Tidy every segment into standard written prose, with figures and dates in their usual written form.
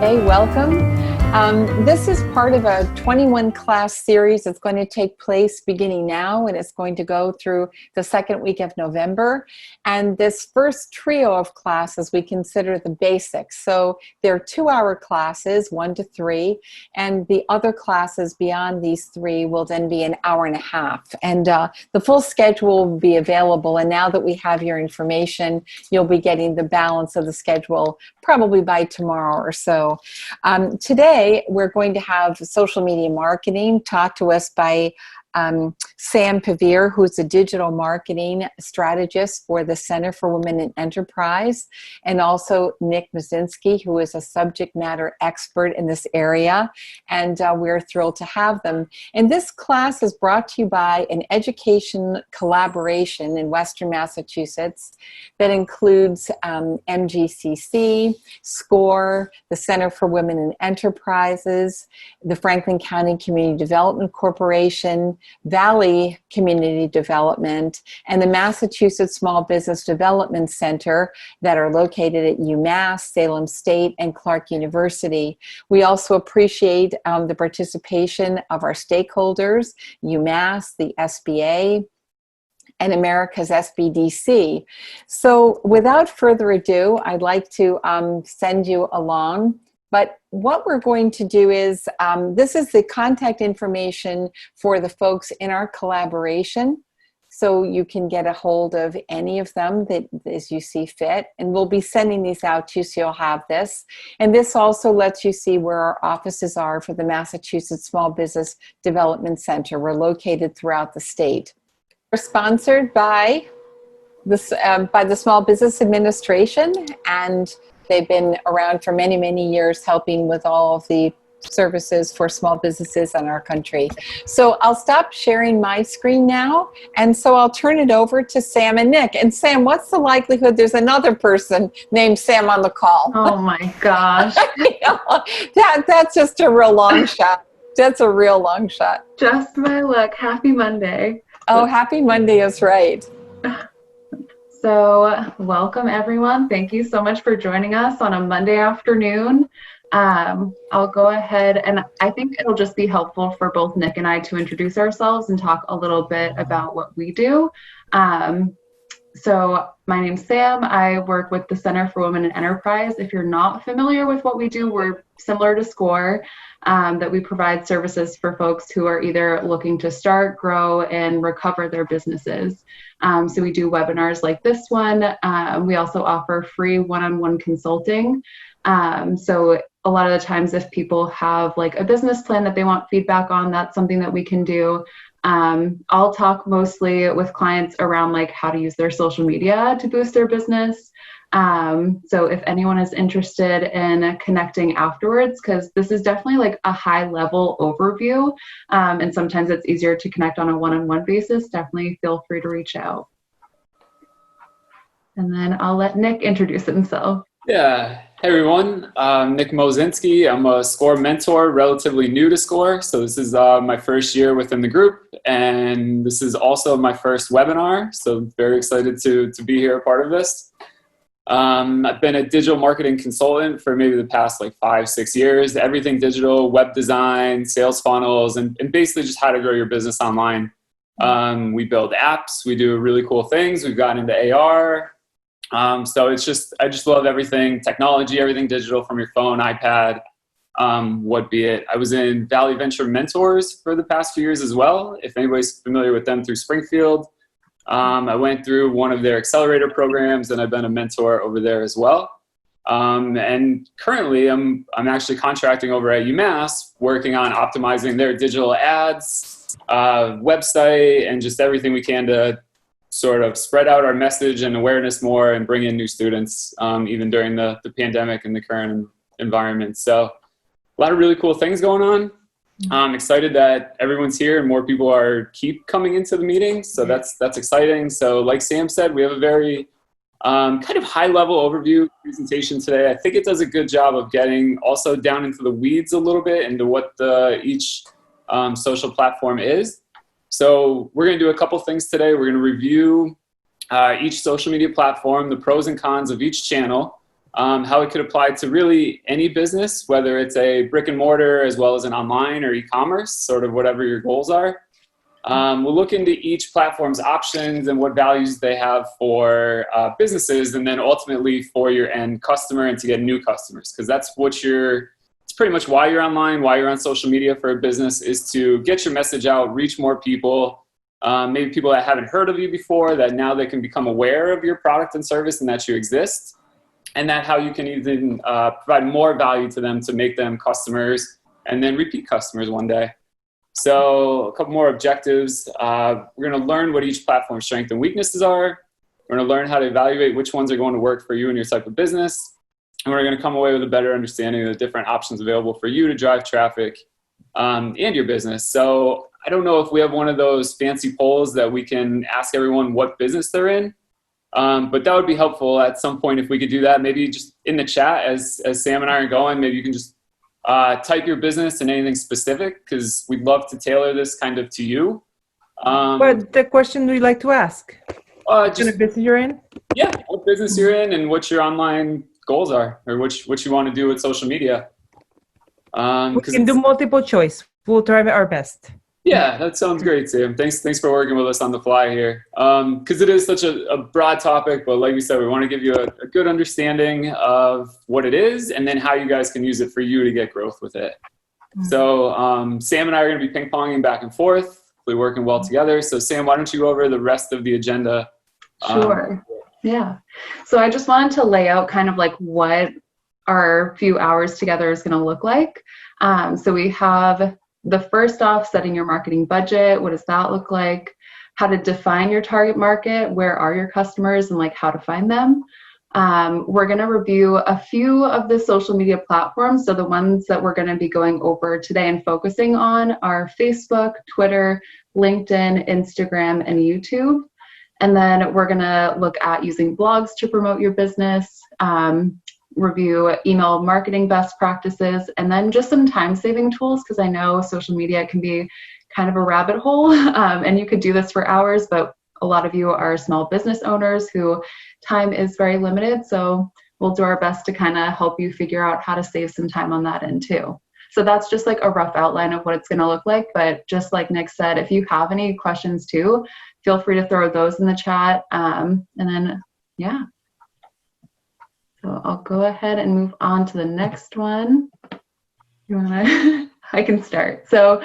Hey, welcome. This is part of a 21 class series that's going to take place beginning now, and it's going to go through the second week of November. And this first trio of classes we consider the basics. So they're 2-hour classes, 1 to 3, and the other classes beyond these 3 will then be an hour and a half. And the full schedule will be available. And now that we have your information, you'll be getting the balance of the schedule probably by tomorrow or so. Today, we're going to have social media marketing taught to us by Sam Pavir, who's a digital marketing strategist for the Center for Women in Enterprise, and also Nick Mazinski, who is a subject matter expert in this area, and we're thrilled to have them. And this class is brought to you by an education collaboration in Western Massachusetts that includes MGCC, SCORE, the Center for Women in Enterprises, the Franklin County Community Development Corporation, Valley Community Development, and the Massachusetts Small Business Development Center that are located at UMass, Salem State, and Clark University. We also appreciate the participation of our stakeholders, UMass, the SBA, and America's SBDC. So without further ado, I'd like to send you along. But what we're going to do is, this is the contact information for the folks in our collaboration. So you can get a hold of any of them that as you see fit. And we'll be sending these out to you so you'll have this. And this also lets you see where our offices are for the Massachusetts Small Business Development Center. We're located throughout the state. We're sponsored by the Small Business Administration, and they've been around for many, many years helping with all of the services for small businesses in our country. So I'll stop sharing my screen now, and so I'll turn it over to Sam and Nick. And Sam, what's the likelihood there's another person named Sam on the call? Oh my gosh. That's just a real long shot. That's a real long shot. Just my luck. Happy Monday. Oh, happy Monday is right. So welcome everyone. Thank you so much for joining us on a Monday afternoon. I'll go ahead, and I think it'll just be helpful for both Nick and I to introduce ourselves and talk a little bit about what we do. So my name's Sam. I work with the Center for Women in Enterprise. If you're not familiar with what we do, we're similar to SCORE, that we provide services for folks who are either looking to start, grow, and recover their businesses. So we do webinars like this one. We also offer free one-on-one consulting. So a lot of the times if people have like a business plan that they want feedback on, that's something that we can do. I'll talk mostly with clients around like how to use their social media to boost their business. So if anyone is interested in connecting afterwards, because this is definitely like a high level overview, and sometimes it's easier to connect on a one-on-one basis, definitely feel free to reach out. And then I'll let Nick introduce himself. Yeah, hey everyone, I'm Nick Mozinski. I'm a SCORE mentor, relatively new to SCORE. So this is my first year within the group, and this is also my first webinar. So very excited to be here a part of this. I've been a digital marketing consultant for maybe the past like 5-6 years, everything digital, web design, sales funnels, and basically just how to grow your business online. We build apps, we do really cool things. We've gotten into AR. So it's just, I just love everything technology, everything digital from your phone, iPad, what be it. I was in Valley Venture Mentors for the past few years as well. If anybody's familiar with them through Springfield. I went through one of their accelerator programs, and I've been a mentor over there as well. And currently I'm actually contracting over at UMass, working on optimizing their digital ads, website, and just everything we can to sort of spread out our message and awareness more and bring in new students, even during the pandemic and the current environment. So a lot of really cool things going on. I'm excited that everyone's here and more people keep coming into the meeting. So that's exciting. So like Sam said, we have a very kind of high level overview presentation today. I think it does a good job of getting also down into the weeds a little bit into what each social platform is. So we're going to do a couple things today. We're going to review each social media platform, the pros and cons of each channel. how it could apply to really any business, whether it's a brick and mortar as well as an online or e-commerce, sort of whatever your goals are. We'll look into each platform's options and what values they have for businesses, and then ultimately for your end customer and to get new customers, because that's what it's pretty much why you're online, why you're on social media for a business, is to get your message out, reach more people, maybe people that haven't heard of you before, that now they can become aware of your product and service and that you exist, and that how you can even provide more value to them to make them customers and then repeat customers one day. So a couple more objectives. We're going to learn what each platform's strengths and weaknesses are. We're going to learn how to evaluate which ones are going to work for you and your type of business. And we're going to come away with a better understanding of the different options available for you to drive traffic and your business. So I don't know if we have one of those fancy polls that we can ask everyone what business they're in. But that would be helpful at some point if we could do that. Maybe just in the chat as Sam and I are going, maybe you can just type your business and anything specific, because we'd love to tailor this kind of to you. But the question we like to ask, what kind of business you're in? Yeah, what business you're in and what your online goals are, or what you want to do with social media. We can do multiple choice. We'll try our best. Yeah, that sounds great, Sam. Thanks for working with us on the fly here. Because it is such a broad topic, but like we said, we want to give you a good understanding of what it is and then how you guys can use it for you to get growth with it. Mm-hmm. So Sam and I are going to be ping-ponging back and forth. We're working well together. So Sam, why don't you go over the rest of the agenda? Sure. Yeah. So I just wanted to lay out kind of like what our few hours together is going to look like. So we have the first off, setting your marketing budget. What does that look like? How to define your target market. Where are your customers and like how to find them. We're going to review a few of the social media platforms. So the ones that we're going to be going over today and focusing on are Facebook, Twitter, LinkedIn, Instagram, and YouTube. And then we're going to look at using blogs to promote your business, review email marketing best practices, and then just some time-saving tools, because I know social media can be kind of a rabbit hole, and you could do this for hours, but a lot of you are small business owners who time is very limited, so we'll do our best to kind of help you figure out how to save some time on that end too. So that's just like a rough outline of what it's going to look like, but just like Nick said, if you have any questions too, feel free to throw those in the chat, and then, yeah. So I'll go ahead and move on to the next one. You wanna? I can start. So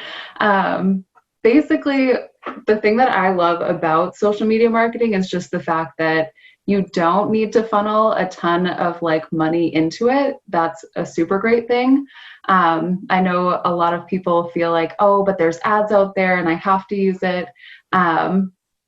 basically, the thing that I love about social media marketing is just the fact that you don't need to funnel a ton of like money into it. That's a super great thing. I know a lot of people feel like, oh, but there's ads out there and I have to use it.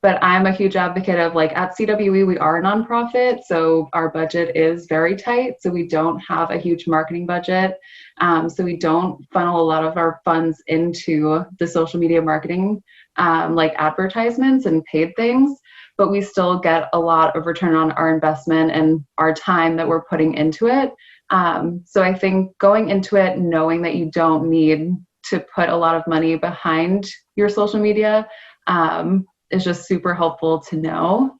But I'm a huge advocate of like at CWE, we are a nonprofit, so our budget is very tight. So we don't have a huge marketing budget. So we don't funnel a lot of our funds into the social media marketing, like advertisements and paid things, but we still get a lot of return on our investment and our time that we're putting into it. So I think going into it, knowing that you don't need to put a lot of money behind your social media, is just super helpful to know.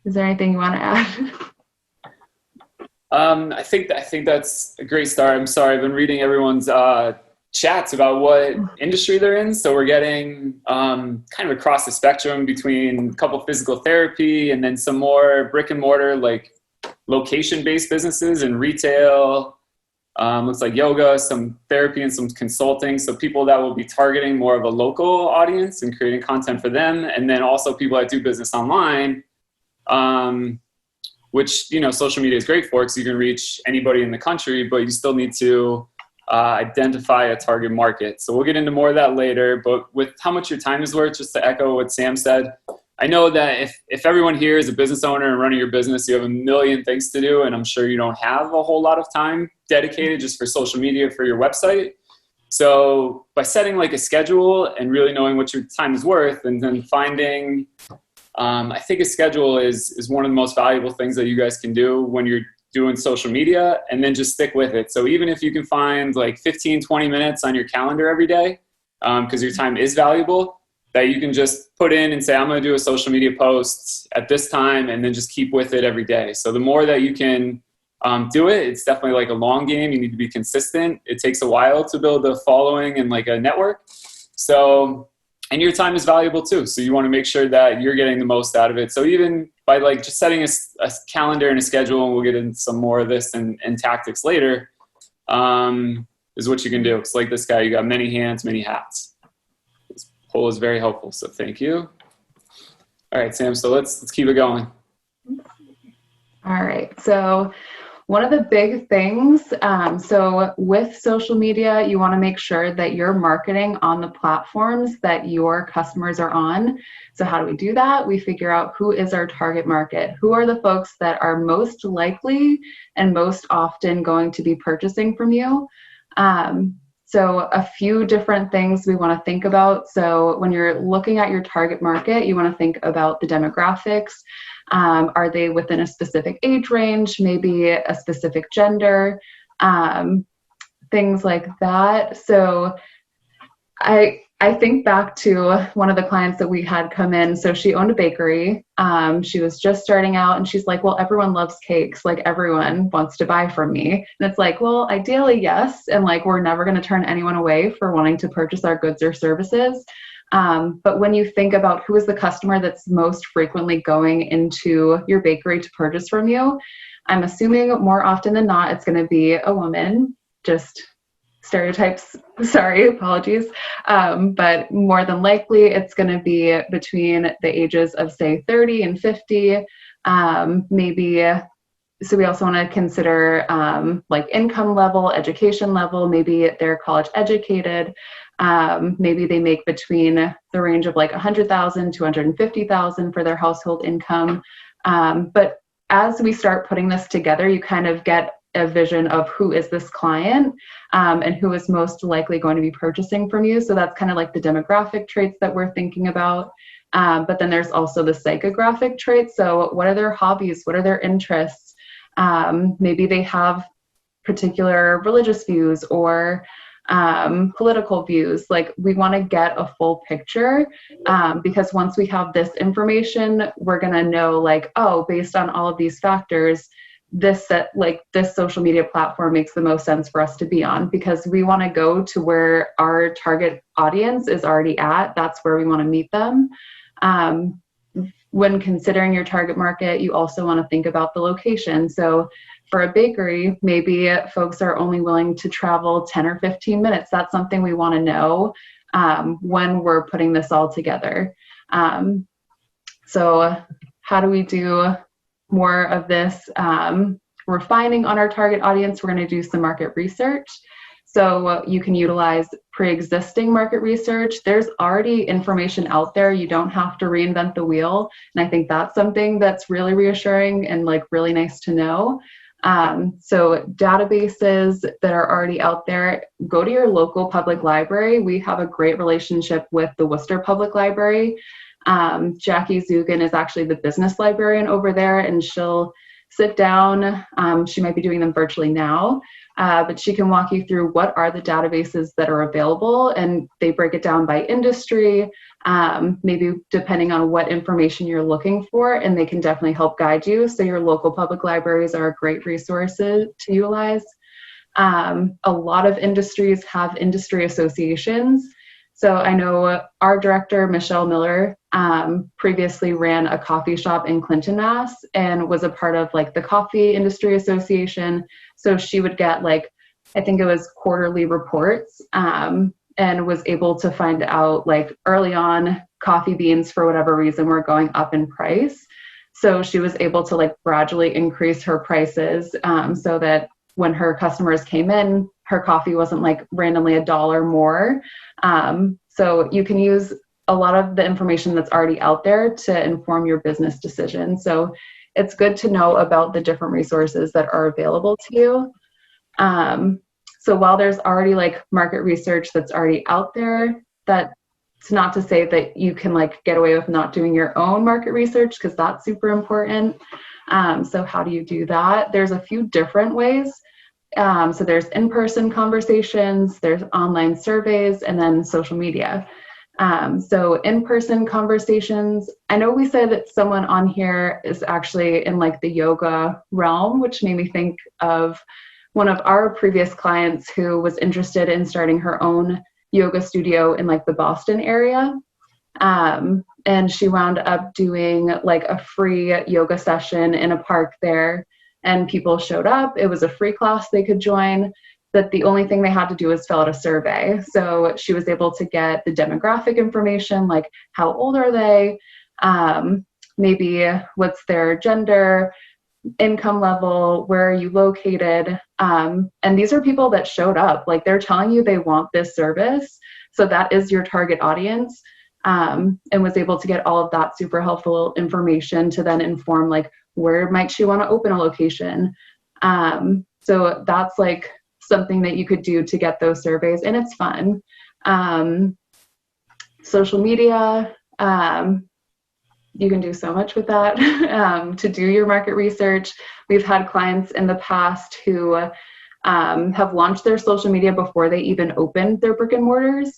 Is there anything you want to add? I think that's a great start. I'm sorry, I've been reading everyone's chats about what industry they're in. So we're getting kind of across the spectrum between a couple physical therapy and then some more brick and mortar, like location-based businesses and retail. Looks like yoga, some therapy, and some consulting. So people that will be targeting more of a local audience and creating content for them. And then also people that do business online, which, you know, social media is great for because you can reach anybody in the country, but you still need to identify a target market. So we'll get into more of that later. But with how much your time is worth, just to echo what Sam said, I know that if everyone here is a business owner and running your business, you have a million things to do, and I'm sure you don't have a whole lot of time dedicated just for social media for your website. So by setting like a schedule and really knowing what your time is worth, and then finding, I think a schedule is one of the most valuable things that you guys can do when you're doing social media, and then just stick with it. So even if you can find like 15, 20 minutes on your calendar every day, because your time is valuable, that you can just put in and say, I'm going to do a social media post at this time, and then just keep with it every day. So the more that you can do it. It's definitely like a long game. You need to be consistent. It takes a while to build a following and like a network. So, and your time is valuable too. So you want to make sure that you're getting the most out of it. So even by like just setting a calendar and a schedule, and we'll get into some more of this and tactics later, is what you can do. It's like this guy, you got many hands, many hats. This poll is very helpful. So thank you. All right, Sam, so let's keep it going. All right, so one of the big things, so with social media, you want to make sure that you're marketing on the platforms that your customers are on. So how do we do that? We figure out who is our target market, who are the folks that are most likely and most often going to be purchasing from you. So a few different things we want to think about. So when you're looking at your target market, you want to think about the demographics. Are they within a specific age range, maybe a specific gender, things like that. So I think back to one of the clients that we had come in. So she owned a bakery. She was just starting out and she's like, well, everyone loves cakes. Like everyone wants to buy from me. And it's like, well, ideally, yes. And like, we're never going to turn anyone away for wanting to purchase our goods or services. But when you think about who is the customer that's most frequently going into your bakery to purchase from you, I'm assuming more often than not, it's going to be a woman, just stereotypes, sorry, apologies. But more than likely, it's going to be between the ages of say 30 and 50, maybe. So we also want to consider like income level, education level, maybe they're college educated. Maybe they make between the range of like 100,000 to 250,000 for their household income. But as we start putting this together, you kind of get a vision of who is this client and who is most likely going to be purchasing from you. So that's kind of like the demographic traits that we're thinking about. But then there's also the psychographic traits. So what are their hobbies? What are their interests? Maybe they have particular religious views or political views. Like we want to get a full picture because once we have this information, we're going to know like, oh, based on all of these factors, this social media platform makes the most sense for us to be on, because we want to go to where our target audience is already at. That's where we want to meet them. When considering your target market, you also want to think about the location. So for a bakery, maybe folks are only willing to travel 10 or 15 minutes. That's something we want to know when we're putting this all together. So how do we do more of this refining on our target audience? We're going to do some market research. So you can utilize pre-existing market research. There's already information out there. You don't have to reinvent the wheel. And I think that's something that's really reassuring and like really nice to know. So databases that are already out there, go to your local public library. We have a great relationship with the Worcester Public Library. Jackie Zugan is actually the business librarian over there, and she'll sit down. She might be doing them virtually now, but she can walk you through what are the databases that are available, and they break it down by industry, maybe depending on what information you're looking for, and they can definitely help guide you. So your local public libraries are a great resource to utilize. A lot of industries have industry associations. So I know our director, Michelle Miller, previously ran a coffee shop in Clinton, Mass, and was a part of like the Coffee Industry Association. So she would get like, I think it was quarterly reports, and was able to find out like early on coffee beans for whatever reason were going up in price. So she was able to like gradually increase her prices so that when her customers came in, her coffee wasn't like randomly $1 more. So you can use a lot of the information that's already out there to inform your business decision. So it's good to know about the different resources that are available to you. So while there's already like market research that's already out there, that's not to say that you can like get away with not doing your own market research, because that's super important. So how do you do that? There's a few different ways. So there's in-person conversations, there's online surveys, and then social media. So in-person conversations, I know we said that someone on here is actually in like the yoga realm, which made me think of one of our previous clients who was interested in starting her own yoga studio in like the Boston area. And she wound up doing like a free yoga session in a park there, and people showed up. It was a free class they could join, but the only thing they had to do was fill out a survey. So she was able to get the demographic information, like how old are they, maybe what's their gender, income level, where are you located, and these are people that showed up. Like, they're telling you they want this service, so that is your target audience. And was able to get all of that super helpful information to then inform like where might she want to open a location. So that's like something that you could do to get those surveys, and it's fun. Social media, you can do so much with that to do your market research. We've had clients in the past who have launched their social media before they even opened their brick and mortars.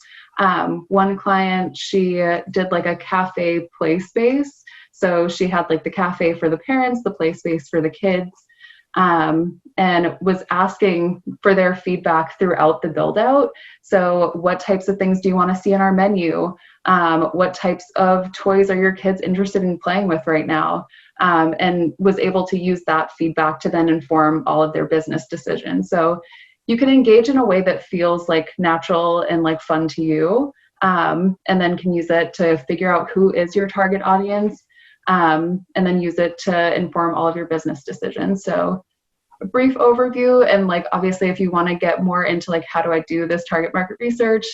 One client, she did like a cafe play space. So she had like the cafe for the parents, the play space for the kids, and was asking for their feedback throughout the build out. So what types of things do you want to see in our menu? What types of toys are your kids interested in playing with right now? And was able to use that feedback to then inform all of their business decisions. So you can engage in a way that feels like natural and like fun to you, and then can use it to figure out who is your target audience, and then use it to inform all of your business decisions. So a brief overview, and like obviously if you want to get more into like how do I do this target market research,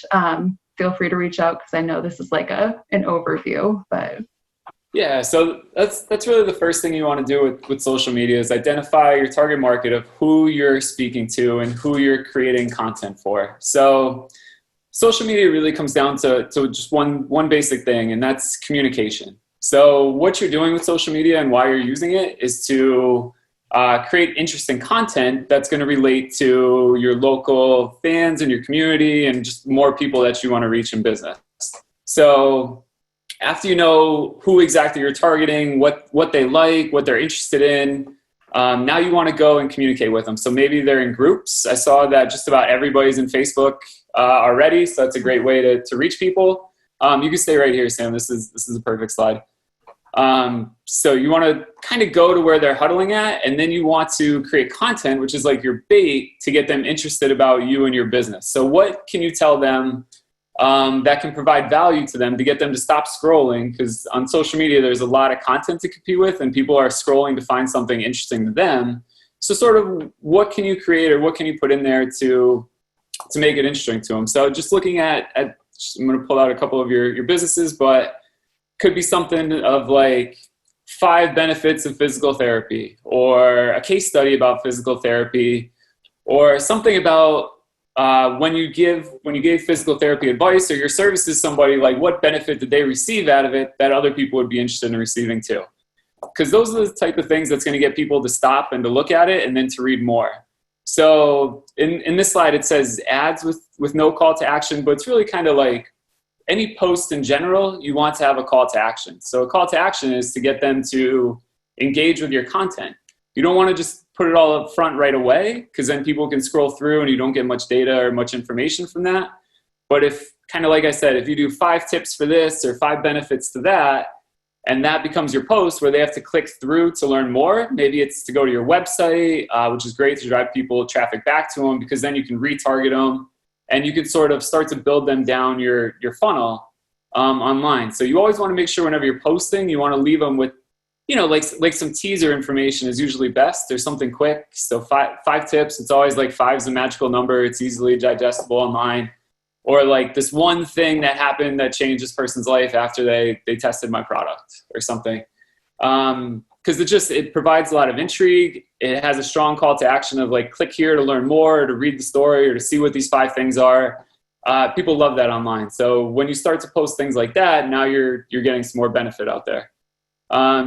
feel free to reach out, because I know this is like an overview. But yeah, so that's really the first thing you want to do with social media is identify your target market of who you're speaking to and who you're creating content for. So social media really comes down to just one basic thing, and that's communication. So what you're doing with social media and why you're using it is to create interesting content that's going to relate to your local fans and your community and just more people that you want to reach in business. So after you know who exactly you're targeting, what they like, what they're interested in, now you want to go and communicate with them. So maybe they're in groups. I saw that just about everybody's in Facebook already, so that's a great way to reach people. You can stay right here, Sam. This is a perfect slide. So you want to kind of go to where they're huddling at, and then you want to create content, which is like your bait to get them interested about you and your business. So what can you tell them that can provide value to them to get them to stop scrolling? Because on social media, there's a lot of content to compete with, and people are scrolling to find something interesting to them. So sort of what can you create or what can you put in there to make it interesting to them? So just looking at I'm going to pull out a couple of your businesses, but could be something of like 5 benefits of physical therapy, or a case study about physical therapy, or something about when you gave physical therapy advice or your services to somebody, like what benefit did they receive out of it that other people would be interested in receiving too? Because those are the type of things that's going to get people to stop and to look at it and then to read more. So in this slide, it says ads with no call to action, but it's really kind of like any post in general, you want to have a call to action. So a call to action is to get them to engage with your content. You don't want to just put it all up front right away, because then people can scroll through and you don't get much data or much information from that. But if, kind of like I said, if you do 5 tips for this or 5 benefits to that, and that becomes your post where they have to click through to learn more, maybe it's to go to your website, which is great to drive people traffic back to them, because then you can retarget them and you can sort of start to build them down your funnel online. So you always want to make sure whenever you're posting, you want to leave them with, like some teaser information is usually best. There's something quick. So 5 tips. It's always like 5 is a magical number. It's easily digestible online. Or like this one thing that happened that changed this person's life after they tested my product or something. Because it provides a lot of intrigue. It has a strong call to action of like, click here to learn more, or to read the story, or to see what these 5 things are. People love that online. So when you start to post things like that, now you're getting some more benefit out there.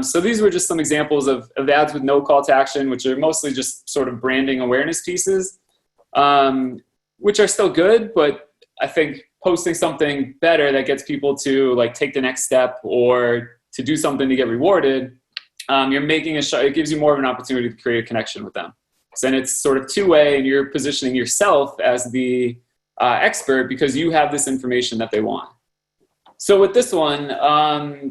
So these were just some examples of ads with no call to action, which are mostly just sort of branding awareness pieces, which are still good, but I think posting something better that gets people to like take the next step or to do something to get rewarded, you're making it gives you more of an opportunity to create a connection with them. So then it's sort of two-way, and you're positioning yourself as the expert because you have this information that they want. So with this one, a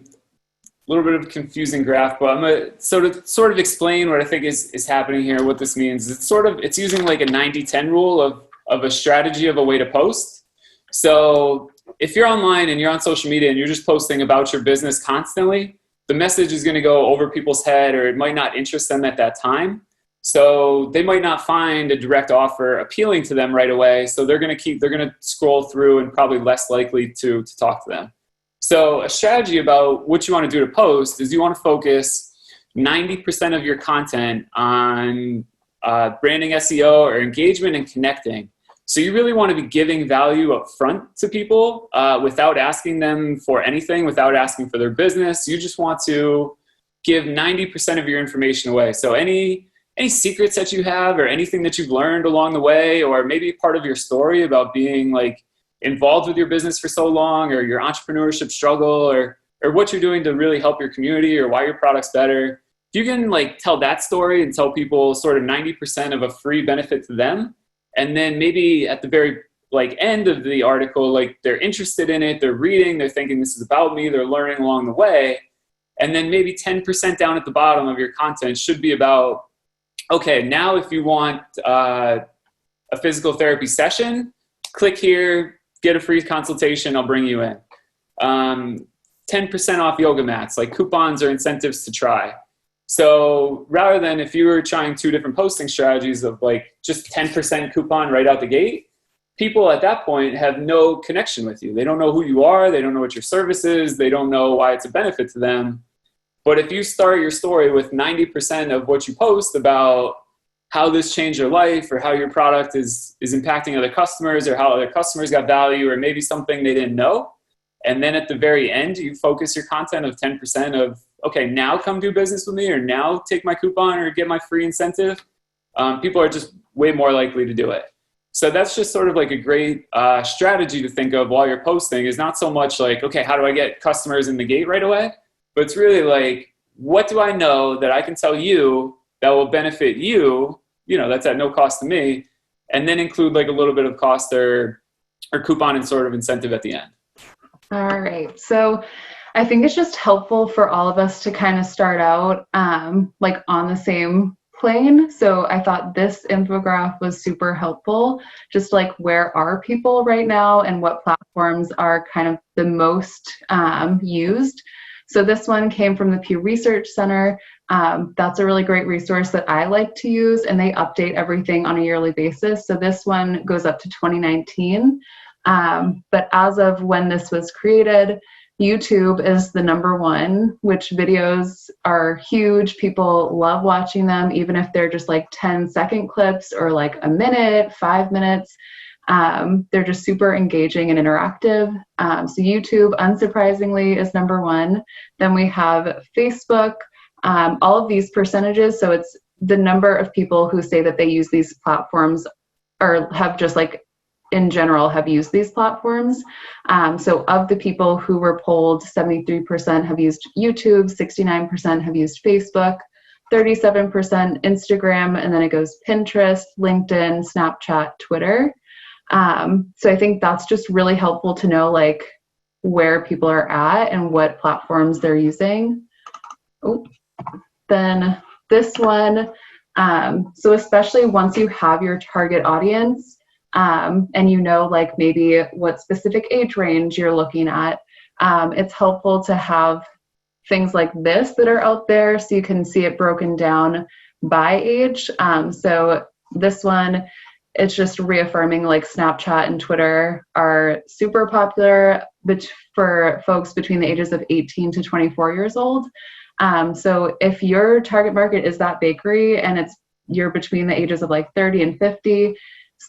little bit of a confusing graph, but I'm going to sort of explain what I think is happening here, what this means. It's using like a 90-10 rule of a strategy of a way to post. So if you're online and you're on social media and you're just posting about your business constantly, the message is going to go over people's head, or it might not interest them at that time. So they might not find a direct offer appealing to them right away. So they're going to scroll through and probably less likely to talk to them. So a strategy about what you want to do to post is you want to focus 90% of your content on branding, SEO, or engagement and connecting. So you really want to be giving value up front to people without asking them for anything, without asking for their business. You just want to give 90% of your information away. So any secrets that you have, or anything that you've learned along the way, or maybe part of your story about being like involved with your business for so long, or your entrepreneurship struggle, or what you're doing to really help your community, or why your product's better. If you can like tell that story and tell people sort of 90% of a free benefit to them, and then maybe at the very like end of the article, like they're interested in it, they're reading, they're thinking this is about me, they're learning along the way. And then maybe 10% down at the bottom of your content should be about, okay, now if you want a physical therapy session, click here, get a free consultation, I'll bring you in. 10% off yoga mats, like coupons or incentives to try. So rather than if you were trying two different posting strategies of like just 10% coupon right out the gate, people at that point have no connection with you. They don't know who you are. They don't know what your service is. They don't know why it's a benefit to them. But if you start your story with 90% of what you post about how this changed your life, or how your product is impacting other customers, or how other customers got value, or maybe something they didn't know, and then at the very end, you focus your content of 10% of, okay, now come do business with me, or now take my coupon or get my free incentive, people are just way more likely to do it. So that's just sort of like a great strategy to think of while you're posting, is not so much like, okay, how do I get customers in the gate right away? But it's really like, what do I know that I can tell you that will benefit you, that's at no cost to me, and then include like a little bit of cost or coupon and sort of incentive at the end. All right. So I think it's just helpful for all of us to kind of start out like on the same plane. So I thought this infographic was super helpful, just like where are people right now and what platforms are kind of the most used. So this one came from the Pew Research Center. That's a really great resource that I like to use, and they update everything on a yearly basis. So this one goes up to 2019. But as of when this was created, YouTube is the #1, which videos are huge. People love watching them, even if they're just like 10-second clips or like a minute, 5 minutes. They're just super engaging and interactive. So YouTube, unsurprisingly, is #1. Then we have Facebook. All of these percentages, so it's the number of people who say that they use these platforms, or have just like in general have used these platforms. So of the people who were polled, 73% have used YouTube, 69% have used Facebook, 37% Instagram, and then it goes Pinterest, LinkedIn, Snapchat, Twitter. So I think that's just really helpful to know like where people are at and what platforms they're using. Then this one, so especially once you have your target audience, and like maybe what specific age range you're looking at, it's helpful to have things like this that are out there so you can see it broken down by age. So this one, it's just reaffirming like Snapchat and Twitter are super popular for folks between the ages of 18 to 24 years old. So if your target market is that bakery and you're between the ages of like 30 and 50,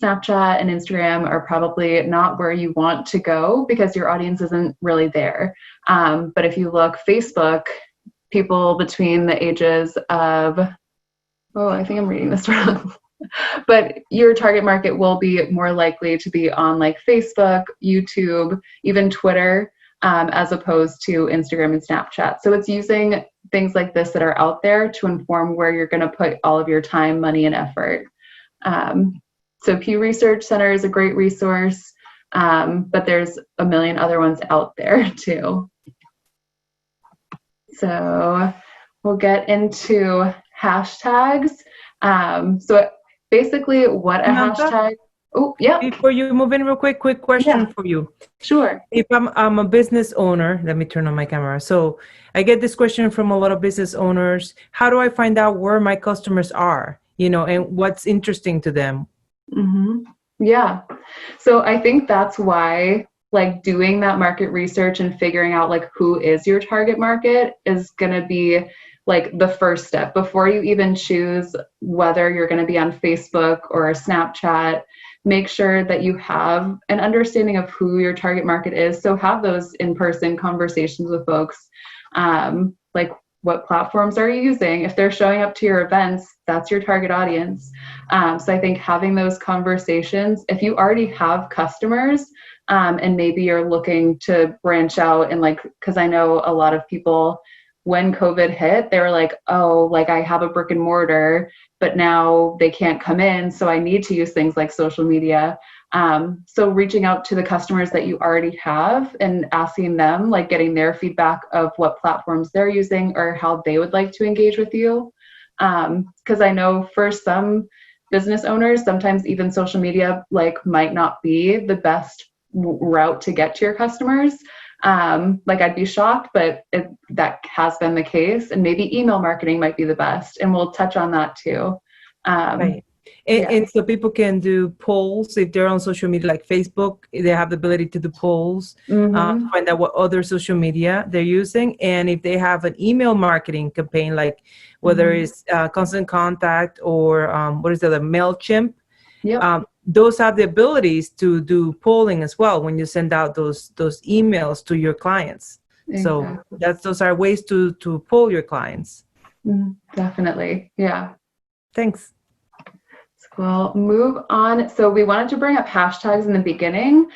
Snapchat and Instagram are probably not where you want to go because your audience isn't really there. But if you look Facebook, people between the ages of, I think I'm reading this wrong. But your target market will be more likely to be on like Facebook, YouTube, even Twitter, as opposed to Instagram and Snapchat. So it's using things like this that are out there to inform where you're going to put all of your time, money, and effort. So Pew Research Center is a great resource, but there's a million other ones out there too. So we'll get into hashtags. So basically what a hashtag, oh yeah. Before you move in real quick question for you. Sure. If I'm a business owner, let me turn on my camera. So I get this question from a lot of business owners. How do I find out where my customers are, and what's interesting to them? Mm-hmm. Yeah. So I think that's why like doing that market research and figuring out like who is your target market is going to be like the first step before you even choose whether you're going to be on Facebook or Snapchat. Make sure that you have an understanding of who your target market is. So have those in-person conversations with folks. Like what platforms are you using? If they're showing up to your events, that's your target audience. So I think having those conversations, if you already have customers, and maybe you're looking to branch out and like, because I know a lot of people, when COVID hit, they were like, oh, like I have a brick and mortar, but now they can't come in. So I need to use things like social media. So reaching out to the customers that you already have and asking them, like getting their feedback of what platforms they're using or how they would like to engage with you. Because I know for some business owners, sometimes even social media like might not be the best route to get to your customers. Like I'd be shocked, but that has been the case, and maybe email marketing might be the best, and we'll touch on that too. Right. And so people can do polls if they're on social media like Facebook. They have the ability to do polls, to find out what other social media they're using, and if they have an email marketing campaign, like whether it's Constant Contact or what is the other, MailChimp. Yep. Those have the abilities to do polling as well when you send out those emails to your clients. Exactly. So those are ways to poll your clients. Definitely. Yeah. Thanks. So we'll move on. So we wanted to bring up hashtags in the beginning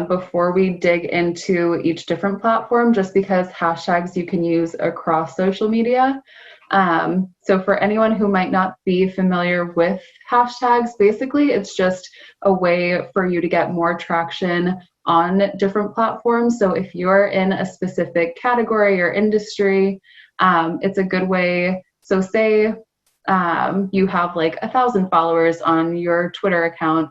before we dig into each different platform, just because hashtags you can use across social media. So for anyone who might not be familiar with hashtags, basically it's just a way for you to get more traction on different platforms. So if you're in a specific category or industry, it's a good way. So say you have like 1,000 followers on your Twitter account.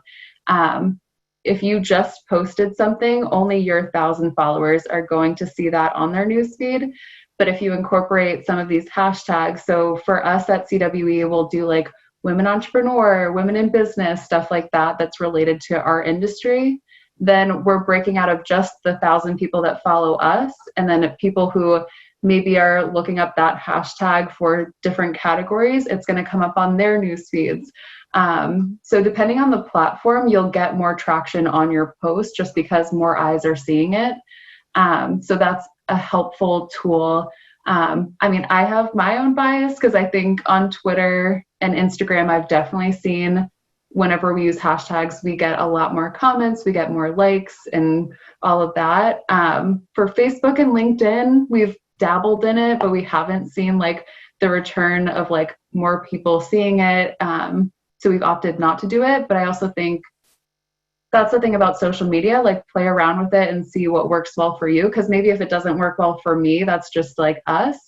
If you just posted something, only your 1,000 followers are going to see that on their newsfeed. But if you incorporate some of these hashtags, so for us at CWE, we'll do like women entrepreneur, women in business, stuff like that, that's related to our industry, then we're breaking out of just the 1,000 people that follow us. And then people who maybe are looking up that hashtag for different categories, it's going to come up on their news feeds. So depending on the platform, you'll get more traction on your post just because more eyes are seeing it. So that's a helpful tool. I mean, I have my own bias because I think on Twitter and Instagram, I've definitely seen whenever we use hashtags, we get a lot more comments, we get more likes and all of that. For Facebook and LinkedIn, we've dabbled in it, but we haven't seen like the return of like more people seeing it. So we've opted not to do it. But I also think that's the thing about social media, like play around with it and see what works well for you. Because maybe if it doesn't work well for me, that's just like us,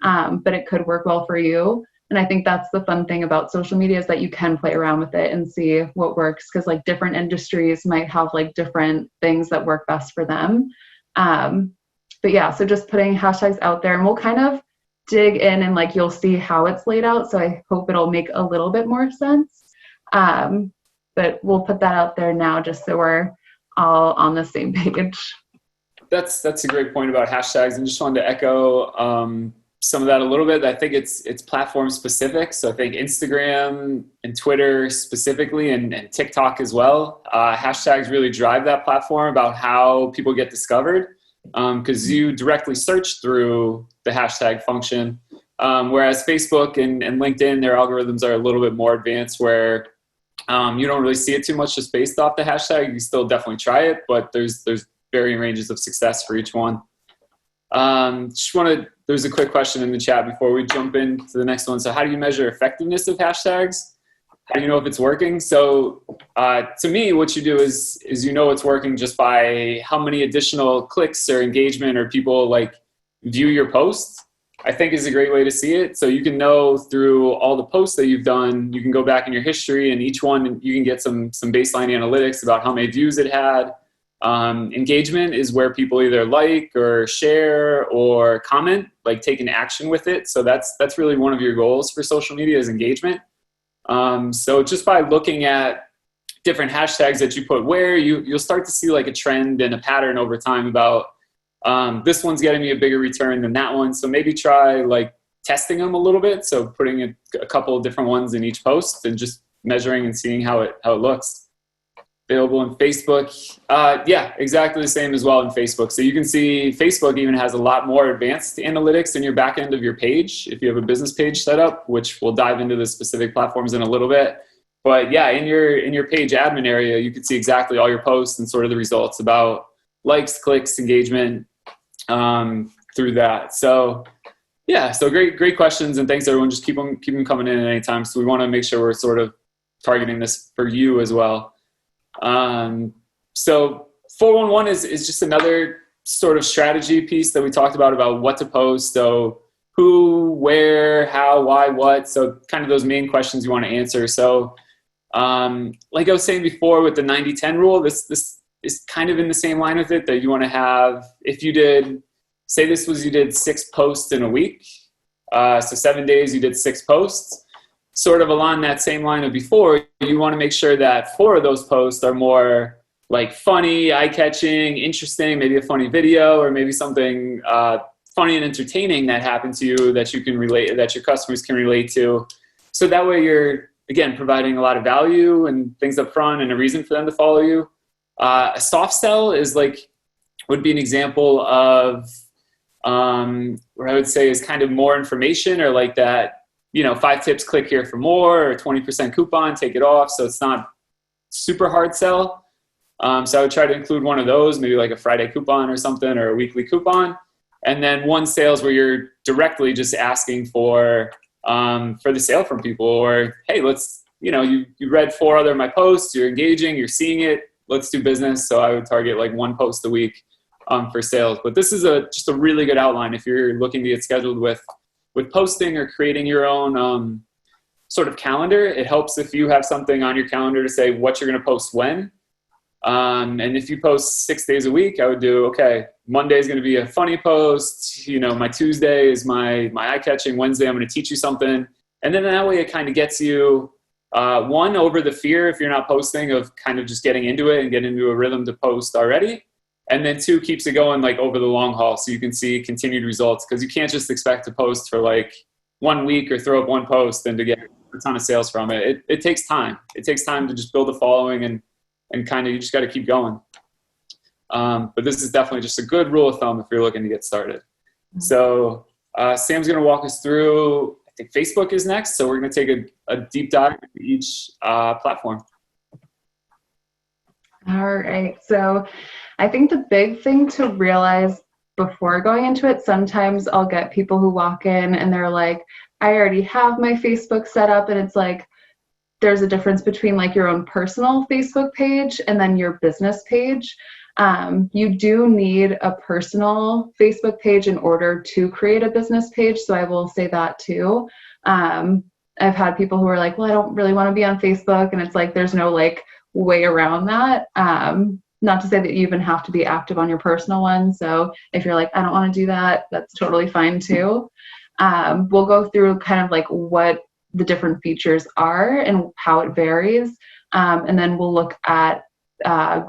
but it could work well for you. And I think that's the fun thing about social media is that you can play around with it and see what works. Because like different industries might have like different things that work best for them. But yeah, so just putting hashtags out there, and we'll kind of dig in and like you'll see how it's laid out. So I hope it'll make a little bit more sense. But we'll put that out there now just so we're all on the same page. That's a great point about hashtags, and just wanted to echo some of that a little bit. I think it's platform specific. So I think Instagram and Twitter specifically, and TikTok as well. Hashtags really drive that platform about how people get discovered, because you directly search through the hashtag function. Whereas Facebook and LinkedIn, their algorithms are a little bit more advanced where you don't really see it too much just based off the hashtag. You still definitely try it, but there's varying ranges of success for each one. There's a quick question in the chat before we jump into the next one. So how do you measure effectiveness of hashtags? How do you know if it's working? So to me, what you do is you know it's working just by how many additional clicks or engagement or people like view your post, I think is a great way to see it. So you can know through all the posts that you've done, you can go back in your history and each one you can get some baseline analytics about how many views it had. Engagement is where people either like or share or comment, like take an action with it. So that's really one of your goals for social media is engagement. So just by looking at different hashtags that you put where, you'll start to see like a trend and a pattern over time about this one's getting me a bigger return than that one. So maybe try like testing them a little bit. So putting a couple of different ones in each post and just measuring and seeing how it looks. Available in Facebook. Yeah, exactly the same as well in Facebook. So you can see Facebook even has a lot more advanced analytics in your back end of your page if you have a business page set up, which we'll dive into the specific platforms in a little bit. But yeah, in your page admin area, you can see exactly all your posts and sort of the results about likes, clicks, engagement through that. So yeah, so great questions, and thanks everyone. Just keep them coming in at any time. So we want to make sure we're sort of targeting this for you as well. So 411 is just another sort of strategy piece that we talked about what to post. So who, where, how, why, what. So kind of those main questions you want to answer. So, like I was saying before with the 90-10 rule, this is kind of in the same line with it that you want to have, if you did, say you did 6 posts in a week. So 7 days, you did 6 posts. Sort of along that same line of before, you want to make sure that 4 of those posts are more like funny, eye-catching, interesting, maybe a funny video or maybe something funny and entertaining that happened to you that you can relate, that your customers can relate to. So that way you're, again, providing a lot of value and things up front and a reason for them to follow you. A soft sell would be an example of what I would say is kind of more information or like that, 5 tips, click here for more, or 20% coupon, take it off. So it's not super hard sell. So I would try to include one of those, maybe like a Friday coupon or something, or a weekly coupon. And then one sales where you're directly just asking for the sale from people, or, hey, let's, you read 4 other of my posts, you're engaging, you're seeing it, let's do business. So I would target like 1 post a week for sales. But this is just a really good outline if you're looking to get scheduled with posting or creating your own sort of calendar. It helps if you have something on your calendar to say what you're going to post when. And if you post 6 days a week, I would do, okay, Monday is going to be a funny post. My Tuesday is my eye-catching. Wednesday, I'm going to teach you something. And then that way it kind of gets you, one, over the fear if you're not posting of kind of just getting into it and getting into a rhythm to post already. And then 2, keeps it going like over the long haul so you can see continued results, because you can't just expect to post for like 1 week or throw up 1 post and to get a ton of sales from it. It takes time. It takes time to just build a following and kind of you just got to keep going. But this is definitely just a good rule of thumb if you're looking to get started. So Sam's going to walk us through, I think Facebook is next. So we're going to take a deep dive into each platform. All right. So I think the big thing to realize before going into it, sometimes I'll get people who walk in and they're like, I already have my Facebook set up. And it's like, there's a difference between like your own personal Facebook page and then your business page. You do need a personal Facebook page in order to create a business page. So I will say that too. I've had people who are like, well, I don't really want to be on Facebook. And it's like, there's no like way around that. Not to say that you even have to be active on your personal one. So if you're like, I don't want to do that, that's totally fine too. We'll go through kind of like what the different features are and how it varies. And then we'll look at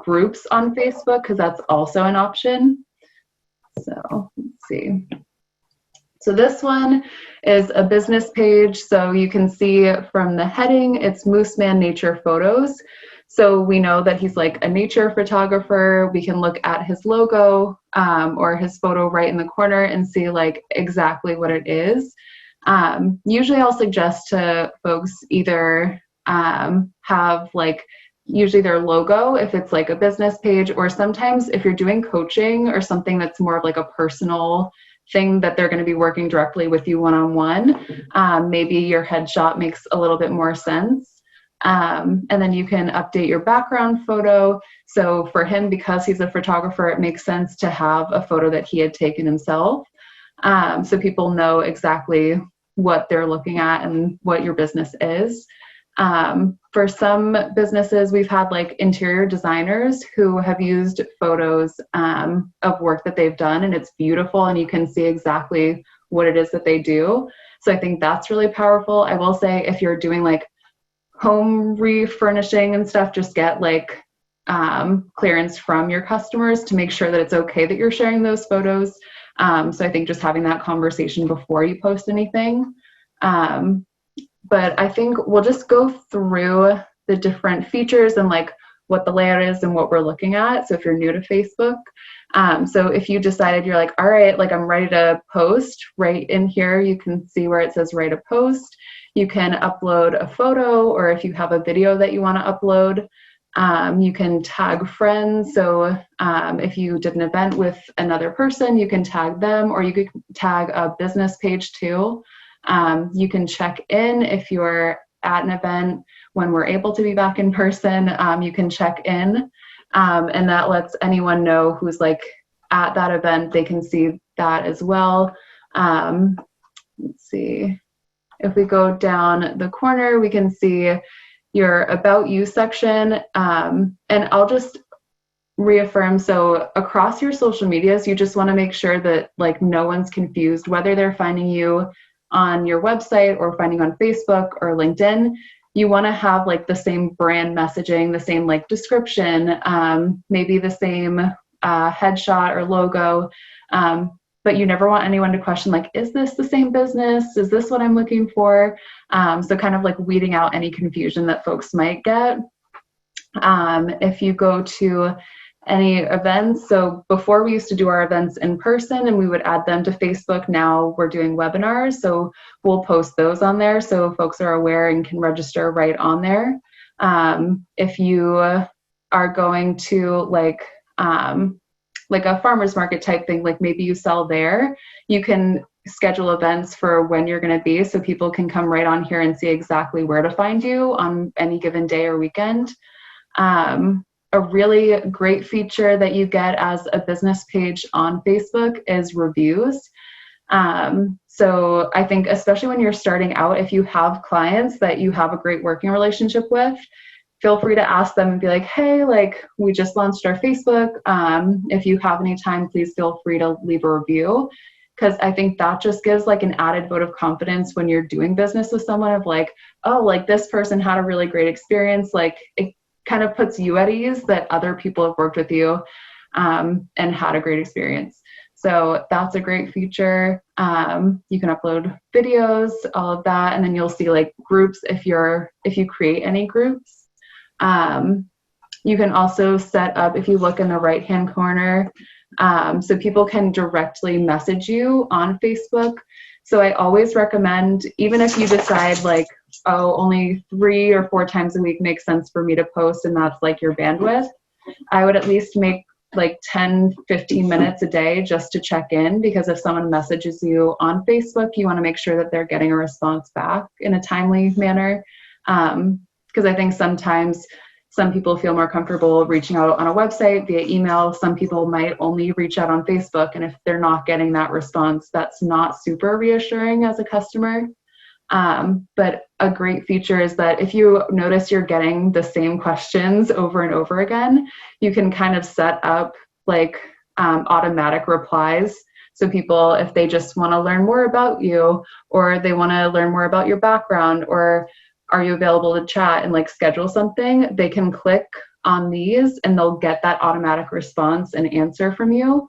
groups on Facebook, because that's also an option. So let's see. So this one is a business page. So you can see from the heading, it's Mooseman Nature Photos. So we know that he's like a nature photographer. We can look at his logo or his photo right in the corner and see like exactly what it is. Usually I'll suggest to folks either have like usually their logo if it's like a business page, or sometimes if you're doing coaching or something that's more of like a personal thing that they're going to be working directly with you one-on-one, maybe your headshot makes a little bit more sense. And then you can update your background photo. So for him, because he's a photographer, it makes sense to have a photo that he had taken himself. So people know exactly what they're looking at and what your business is. For some businesses, we've had like interior designers who have used photos of work that they've done, and it's beautiful and you can see exactly what it is that they do. So I think that's really powerful. I will say if you're doing like home refurnishing and stuff, just get like clearance from your customers to make sure that it's okay that you're sharing those photos. So I think just having that conversation before you post anything. But I think we'll just go through the different features and like what the layout is and what we're looking at. So if you're new to Facebook, so if you decided you're like, all right, like I'm ready to post, right in here, you can see where it says write a post. You can upload a photo, or if you have a video that you want to upload, you can tag friends. So if you did an event with another person, you can tag them, or you could tag a business page too. You can check in if you're at an event when we're able to be back in person. You can check in, and that lets anyone know who's like at that event. They can see that as well. Let's see. If we go down the corner, we can see your About You section. And I'll just reaffirm, so across your social medias, you just want to make sure that like no one's confused, whether they're finding you on your website or finding on Facebook or LinkedIn. You want to have like the same brand messaging, the same like description, maybe the same headshot or logo. But you never want anyone to question like, is this the same business? Is this what I'm looking for? So kind of like weeding out any confusion that folks might get. If you go to any events, so before we used to do our events in person and we would add them to Facebook. Now we're doing webinars, so we'll post those on there so folks are aware and can register right on there. If you are going to like a farmer's market type thing, like maybe you sell there, you can schedule events for when you're going to be, so people can come right on here and see exactly where to find you on any given day or weekend. A really great feature that you get as a business page on Facebook is reviews. So I think especially when you're starting out, if you have clients that you have a great working relationship with, feel free to ask them and be like, hey, like we just launched our Facebook. If you have any time, please feel free to leave a review. Because I think that just gives like an added vote of confidence when you're doing business with someone of like, oh, like this person had a really great experience. Like it kind of puts you at ease that other people have worked with you and had a great experience. So that's a great feature. You can upload videos, all of that, and then you'll see like groups if you create any groups. You can also set up, if you look in the right-hand corner, so people can directly message you on Facebook. So I always recommend, even if you decide like, oh, only 3 or 4 times a week makes sense for me to post and that's like your bandwidth, I would at least make like 10, 15 minutes a day just to check in, because if someone messages you on Facebook, you want to make sure that they're getting a response back in a timely manner. Because I think sometimes some people feel more comfortable reaching out on a website via email. Some people might only reach out on Facebook. And if they're not getting that response, that's not super reassuring as a customer. But a great feature is that if you notice you're getting the same questions over and over again, you can kind of set up like automatic replies. So people, if they just want to learn more about you, or they want to learn more about your background, or are you available to chat and like schedule something, they can click on these and they'll get that automatic response and answer from you.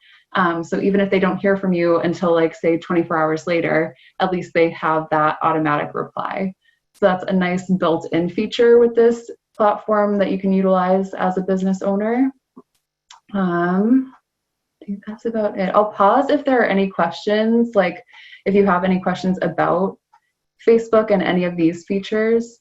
So even if they don't hear from you until like say 24 hours later, at least they have that automatic reply. So that's a nice built-in feature with this platform that you can utilize as a business owner. I think that's about it. I'll pause if there are any questions. Like if you have any questions about Facebook and any of these features.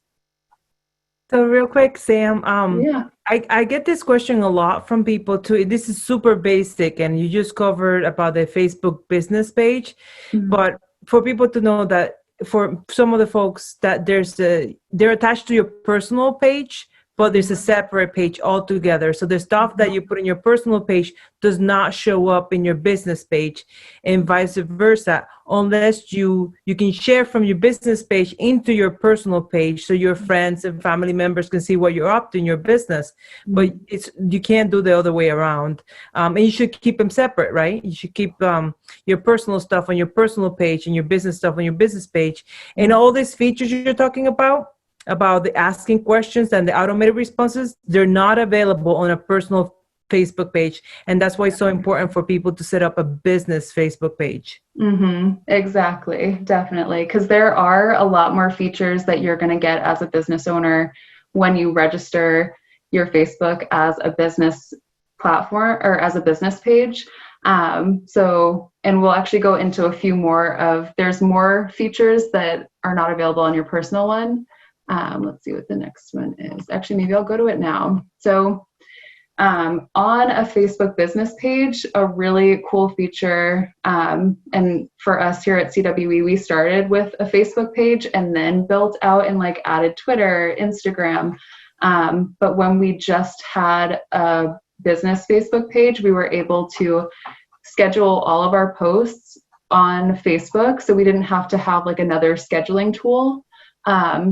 So real quick, Sam, Yeah. I get this question a lot from people too. This is super basic, and you just covered about the Facebook business page, but for people to know that for some of the folks that they're attached to your personal page, but there's a separate page altogether. So the stuff that you put in your personal page does not show up in your business page, and vice versa, unless you can share from your business page into your personal page, so your friends and family members can see what you're up to in your business. But you can't do the other way around. And you should keep them separate, right? You should keep your personal stuff on your personal page and your business stuff on your business page. And all these features you're talking about the asking questions and the automated responses, they're not available on a personal Facebook page. And that's why it's so important for people to set up a business Facebook page. Exactly. Definitely. Because there are a lot more features that you're going to get as a business owner when you register your Facebook as a business platform or as a business page. And we'll actually go into a few more there's more features that are not available on your personal one. Let's see what the next one is. Actually, maybe I'll go to it now. So on a Facebook business page, a really cool feature, and for us here at CWE, we started with a Facebook page and then built out and like added Twitter, Instagram. But when we just had a business Facebook page, we were able to schedule all of our posts on Facebook. So we didn't have to have like another scheduling tool.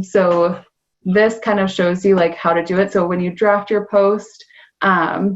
So this kind of shows you like how to do it. So when you draft your post,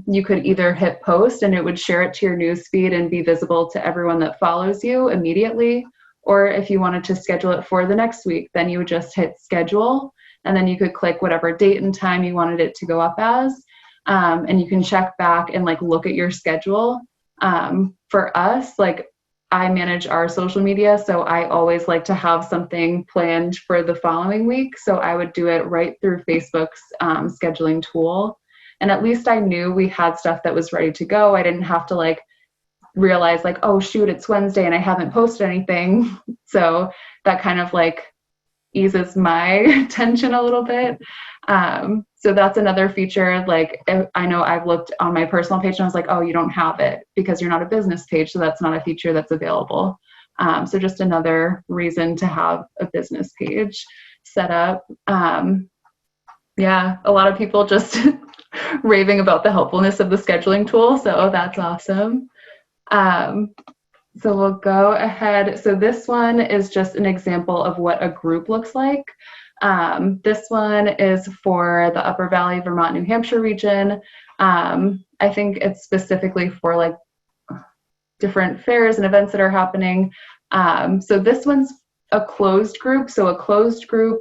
you could either hit post and it would share it to your newsfeed and be visible to everyone that follows you immediately. Or if you wanted to schedule it for the next week, then you would just hit schedule, and then you could click whatever date and time you wanted it to go up as. And you can check back and like look at your schedule. For us, like I manage our social media, so I always like to have something planned for the following week. So I would do it right through Facebook's scheduling tool. And at least I knew we had stuff that was ready to go. I didn't have to like realize like, oh shoot, it's Wednesday and I haven't posted anything. So that kind of like eases my tension a little bit. So that's another feature. Like I know I've looked on my personal page and I was like, oh, you don't have it because you're not a business page. So that's not a feature that's available. So just another reason to have a business page set up. Yeah, a lot of people just raving about the helpfulness of the scheduling tool. So that's awesome. So we'll go ahead. So this one is just an example of what a group looks like. This one is for the Upper Valley, Vermont, New Hampshire region. I think it's specifically for like different fairs and events that are happening. So this one's a closed group. So a closed group,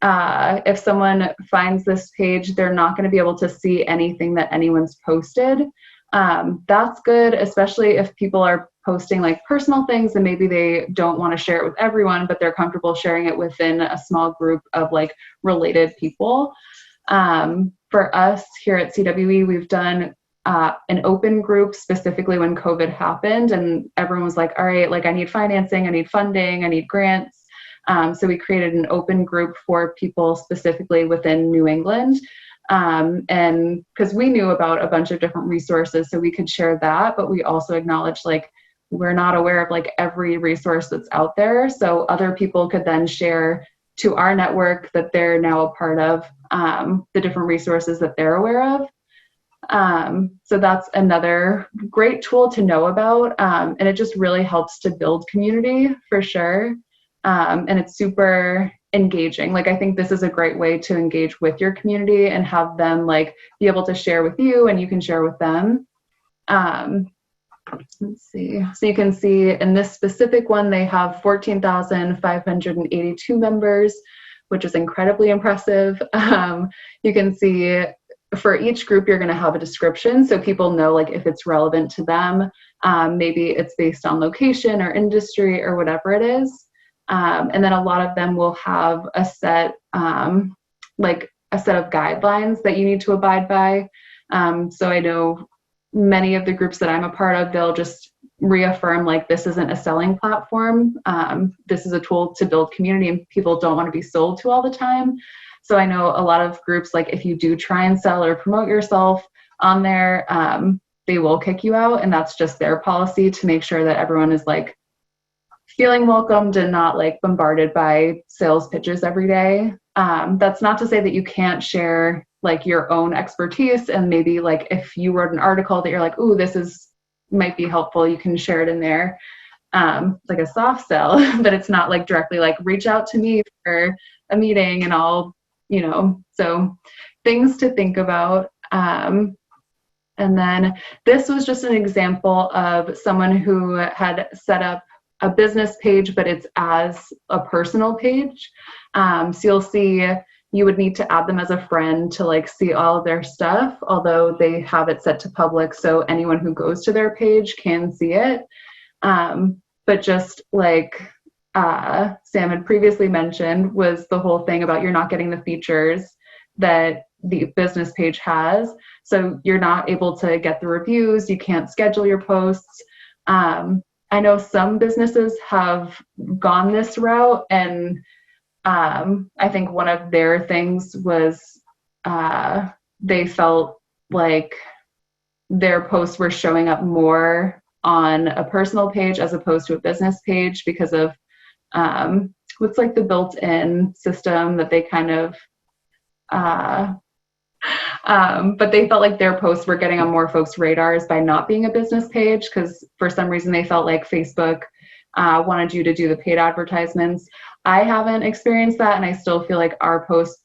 if someone finds this page, they're not going to be able to see anything that anyone's posted. That's good, especially if people are posting like personal things and maybe they don't want to share it with everyone, but they're comfortable sharing it within a small group of like related people. For us here at CWE, we've done an open group specifically when COVID happened and everyone was like, all right, like I need financing, I need funding, I need grants. So we created an open group for people specifically within New England. And because we knew about a bunch of different resources, so we could share that, but we also acknowledged like we're not aware of like every resource that's out there. So other people could then share to our network that they're now a part of, the different resources that they're aware of. So that's another great tool to know about. And it just really helps to build community for sure. And it's super engaging. Like I think this is a great way to engage with your community and have them like be able to share with you and you can share with them. Let's see. So you can see in this specific one, they have 14,582 members, which is incredibly impressive. You can see for each group, you're going to have a description so people know like if it's relevant to them. Maybe it's based on location or industry or whatever it is. And then a lot of them will have a set of guidelines that you need to abide by. So I know many of the groups that I'm a part of, they'll just reaffirm like this isn't a selling platform. This is a tool to build community, and people don't want to be sold to all the time. So I know a lot of groups, like if you do try and sell or promote yourself on there, they will kick you out, and that's just their policy to make sure that everyone is like feeling welcomed and not like bombarded by sales pitches every day. That's not to say that you can't share like your own expertise, and maybe like if you wrote an article that you're like, ooh, might be helpful, you can share it in there, like a soft sell, but it's not like directly like reach out to me for a meeting and I'll, so things to think about. And then this was just an example of someone who had set up a business page, but it's as a personal page. So you'll see you would need to add them as a friend to like see all of their stuff, although they have it set to public, so anyone who goes to their page can see it. But just like Sam had previously mentioned, was the whole thing about you're not getting the features that the business page has. So you're not able to get the reviews, you can't schedule your posts. I know some businesses have gone this route, and I think one of their things was they felt like their posts were showing up more on a personal page as opposed to a business page because of what's like the built-in system that they kind of but they felt like their posts were getting on more folks' radars by not being a business page, because for some reason they felt like Facebook wanted you to do the paid advertisements. I haven't experienced that, and I still feel like our posts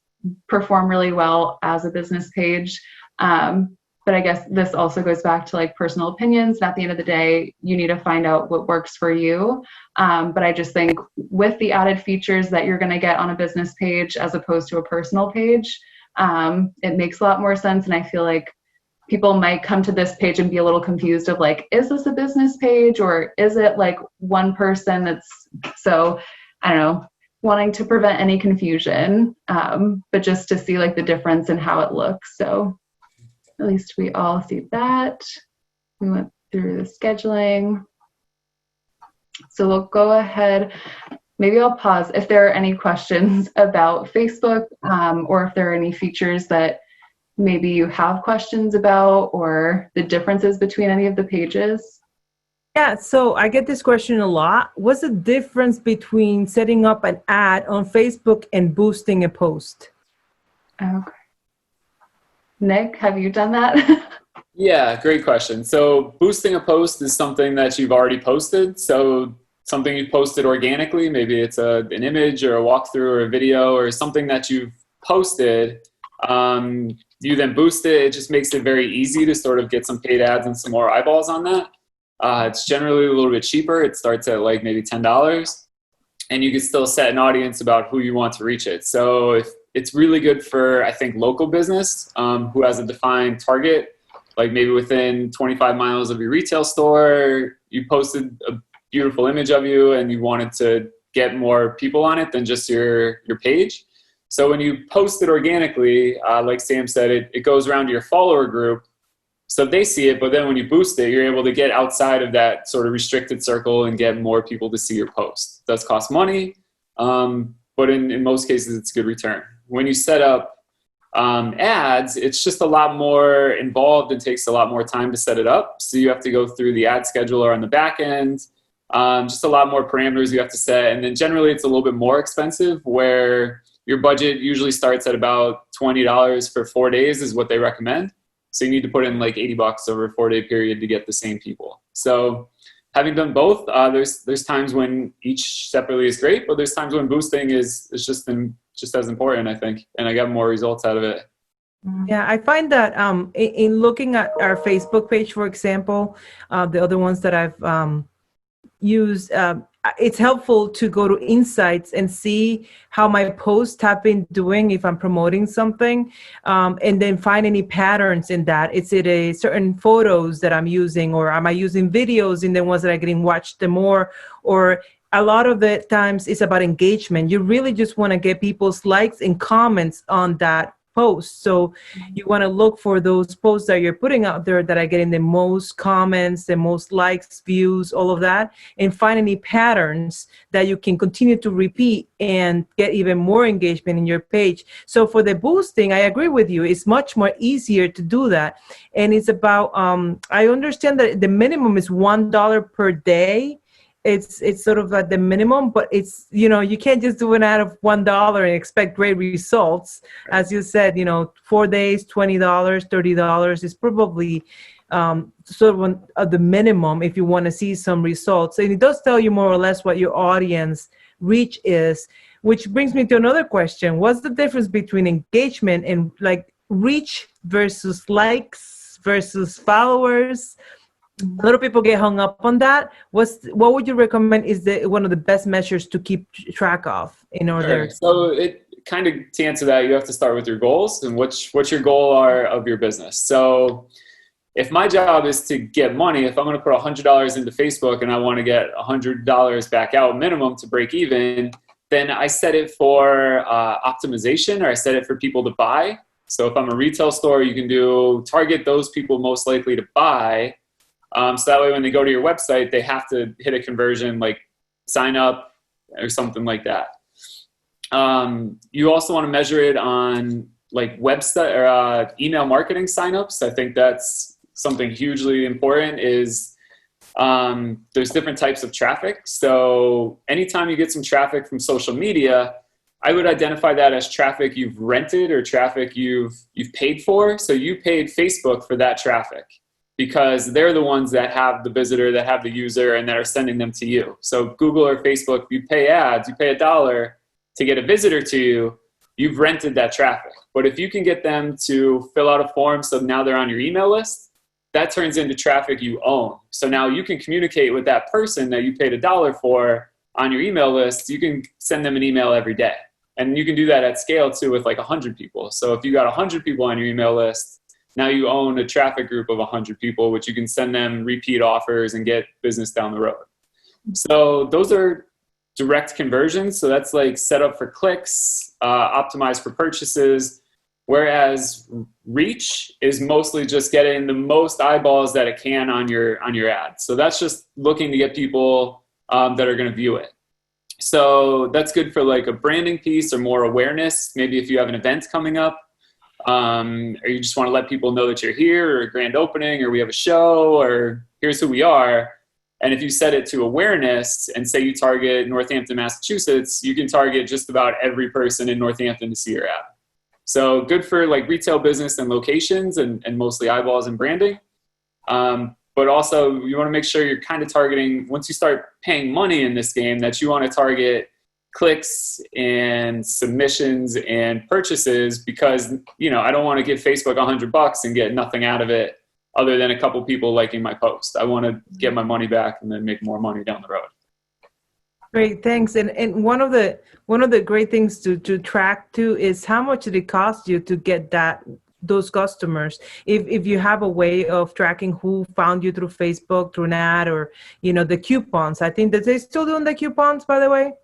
perform really well as a business page. But I guess this also goes back to like personal opinions. And at the end of the day, you need to find out what works for you. But I just think with the added features that you're going to get on a business page as opposed to a personal page, it makes a lot more sense. And I feel like people might come to this page and be a little confused of like, is this a business page or is it like one person that's, so I don't know, wanting to prevent any confusion, but just to see like the difference in how it looks. So at least we all see that. We went through the scheduling. So we'll go ahead. Maybe I'll pause if there are any questions about Facebook, or if there are any features that maybe you have questions about, or the differences between any of the pages. Yeah, so I get this question a lot. What's the difference between setting up an ad on Facebook and boosting a post? Okay. Nick, have you done that? Yeah, great question. So boosting a post is something that you've already posted. So something you posted organically, maybe it's an image or a walkthrough or a video or something that you've posted. You then boost it. It just makes it very easy to sort of get some paid ads and some more eyeballs on that. It's generally a little bit cheaper. It starts at like maybe $10, and you can still set an audience about who you want to reach it. So if it's really good for, I think, local business who has a defined target, like maybe within 25 miles of your retail store, you posted a beautiful image of you and you wanted to get more people on it than just your page. So when you post it organically, like Sam said, it goes around to your follower group. So they see it, but then when you boost it, you're able to get outside of that sort of restricted circle and get more people to see your post. It does cost money, but in most cases, it's a good return. When you set up ads, it's just a lot more involved and takes a lot more time to set it up. So you have to go through the ad scheduler on the back end, just a lot more parameters you have to set. And then generally it's a little bit more expensive, where your budget usually starts at about $20 for 4 days is what they recommend. So you need to put in like $80 over a 4-day period to get the same people. So having done both, there's times when each separately is great, but there's times when boosting is just as important, I think, and I got more results out of it. Yeah, I find that in looking at our Facebook page, for example, the other ones that I've used, it's helpful to go to insights and see how my posts have been doing if I'm promoting something, and then find any patterns in that. Is it a certain photos that I'm using, or am I using videos in the ones that are getting watched the more? Or a lot of the times it's about engagement. You really just want to get people's likes and comments on that posts. So you want to look for those posts that you're putting out there that are getting the most comments, the most likes, views, all of that, and find any patterns that you can continue to repeat and get even more engagement in your page. So for the boosting, I agree with you. It's much more easier to do that. And it's about, I understand that the minimum is $1 per day. It's sort of at the minimum, but it's, you can't just do an ad of $1 and expect great results. As you said, 4 days, $20, $30 is probably sort of the minimum if you want to see some results. And it does tell you more or less what your audience reach is, which brings me to another question. What's the difference between engagement and like reach versus likes versus followers? A lot of people get hung up on that. What would you recommend is one of the best measures to keep track of in order? Sure. So it kind of, to answer that, you have to start with your goals and what your goal are of your business. So if my job is to get money, if I'm going to put $100 into Facebook and I want to get $100 back out minimum to break even, then I set it for optimization, or I set it for people to buy. So if I'm a retail store, you can target those people most likely to buy. So that way when they go to your website, they have to hit a conversion like sign up or something like that. You also want to measure it on like website or email marketing signups. I think that's something hugely important is there's different types of traffic. So anytime you get some traffic from social media, I would identify that as traffic you've rented or traffic you've paid for. So you paid Facebook for that traffic, because they're the ones that have the visitor, that have the user, and that are sending them to you. So Google or Facebook, you pay ads, you pay $1 to get a visitor to you, you've rented that traffic. But if you can get them to fill out a form so now they're on your email list, that turns into traffic you own. So now you can communicate with that person that you paid $1 for on your email list. You can send them an email every day. And you can do that at scale too with like 100 people. So if you got 100 people on your email list, now you own a traffic group of 100 people, which you can send them repeat offers and get business down the road. So those are direct conversions. So that's like set up for clicks, optimized for purchases. Whereas reach is mostly just getting the most eyeballs that it can on your ad. So that's just looking to get people that are going to view it. So that's good for like a branding piece or more awareness. Maybe if you have an event coming up, or you just want to let people know that you're here, or a grand opening, or we have a show, or here's who we are. And if you set it to awareness and say you target Northampton, Massachusetts, you can target just about every person in Northampton to see your ad. So good for like retail business and locations and mostly eyeballs and branding. But also you want to make sure you're kind of targeting, once you start paying money in this game, that you want to target clicks and submissions and purchases, because, I don't want to give Facebook $100 and get nothing out of it other than a couple people liking my post. I want to get my money back and then make more money down the road. Great, thanks. And one of the great things to track too is how much did it cost you to get those customers. If you have a way of tracking who found you through Facebook, through an ad, or the coupons. I think that they're still doing the coupons, by the way.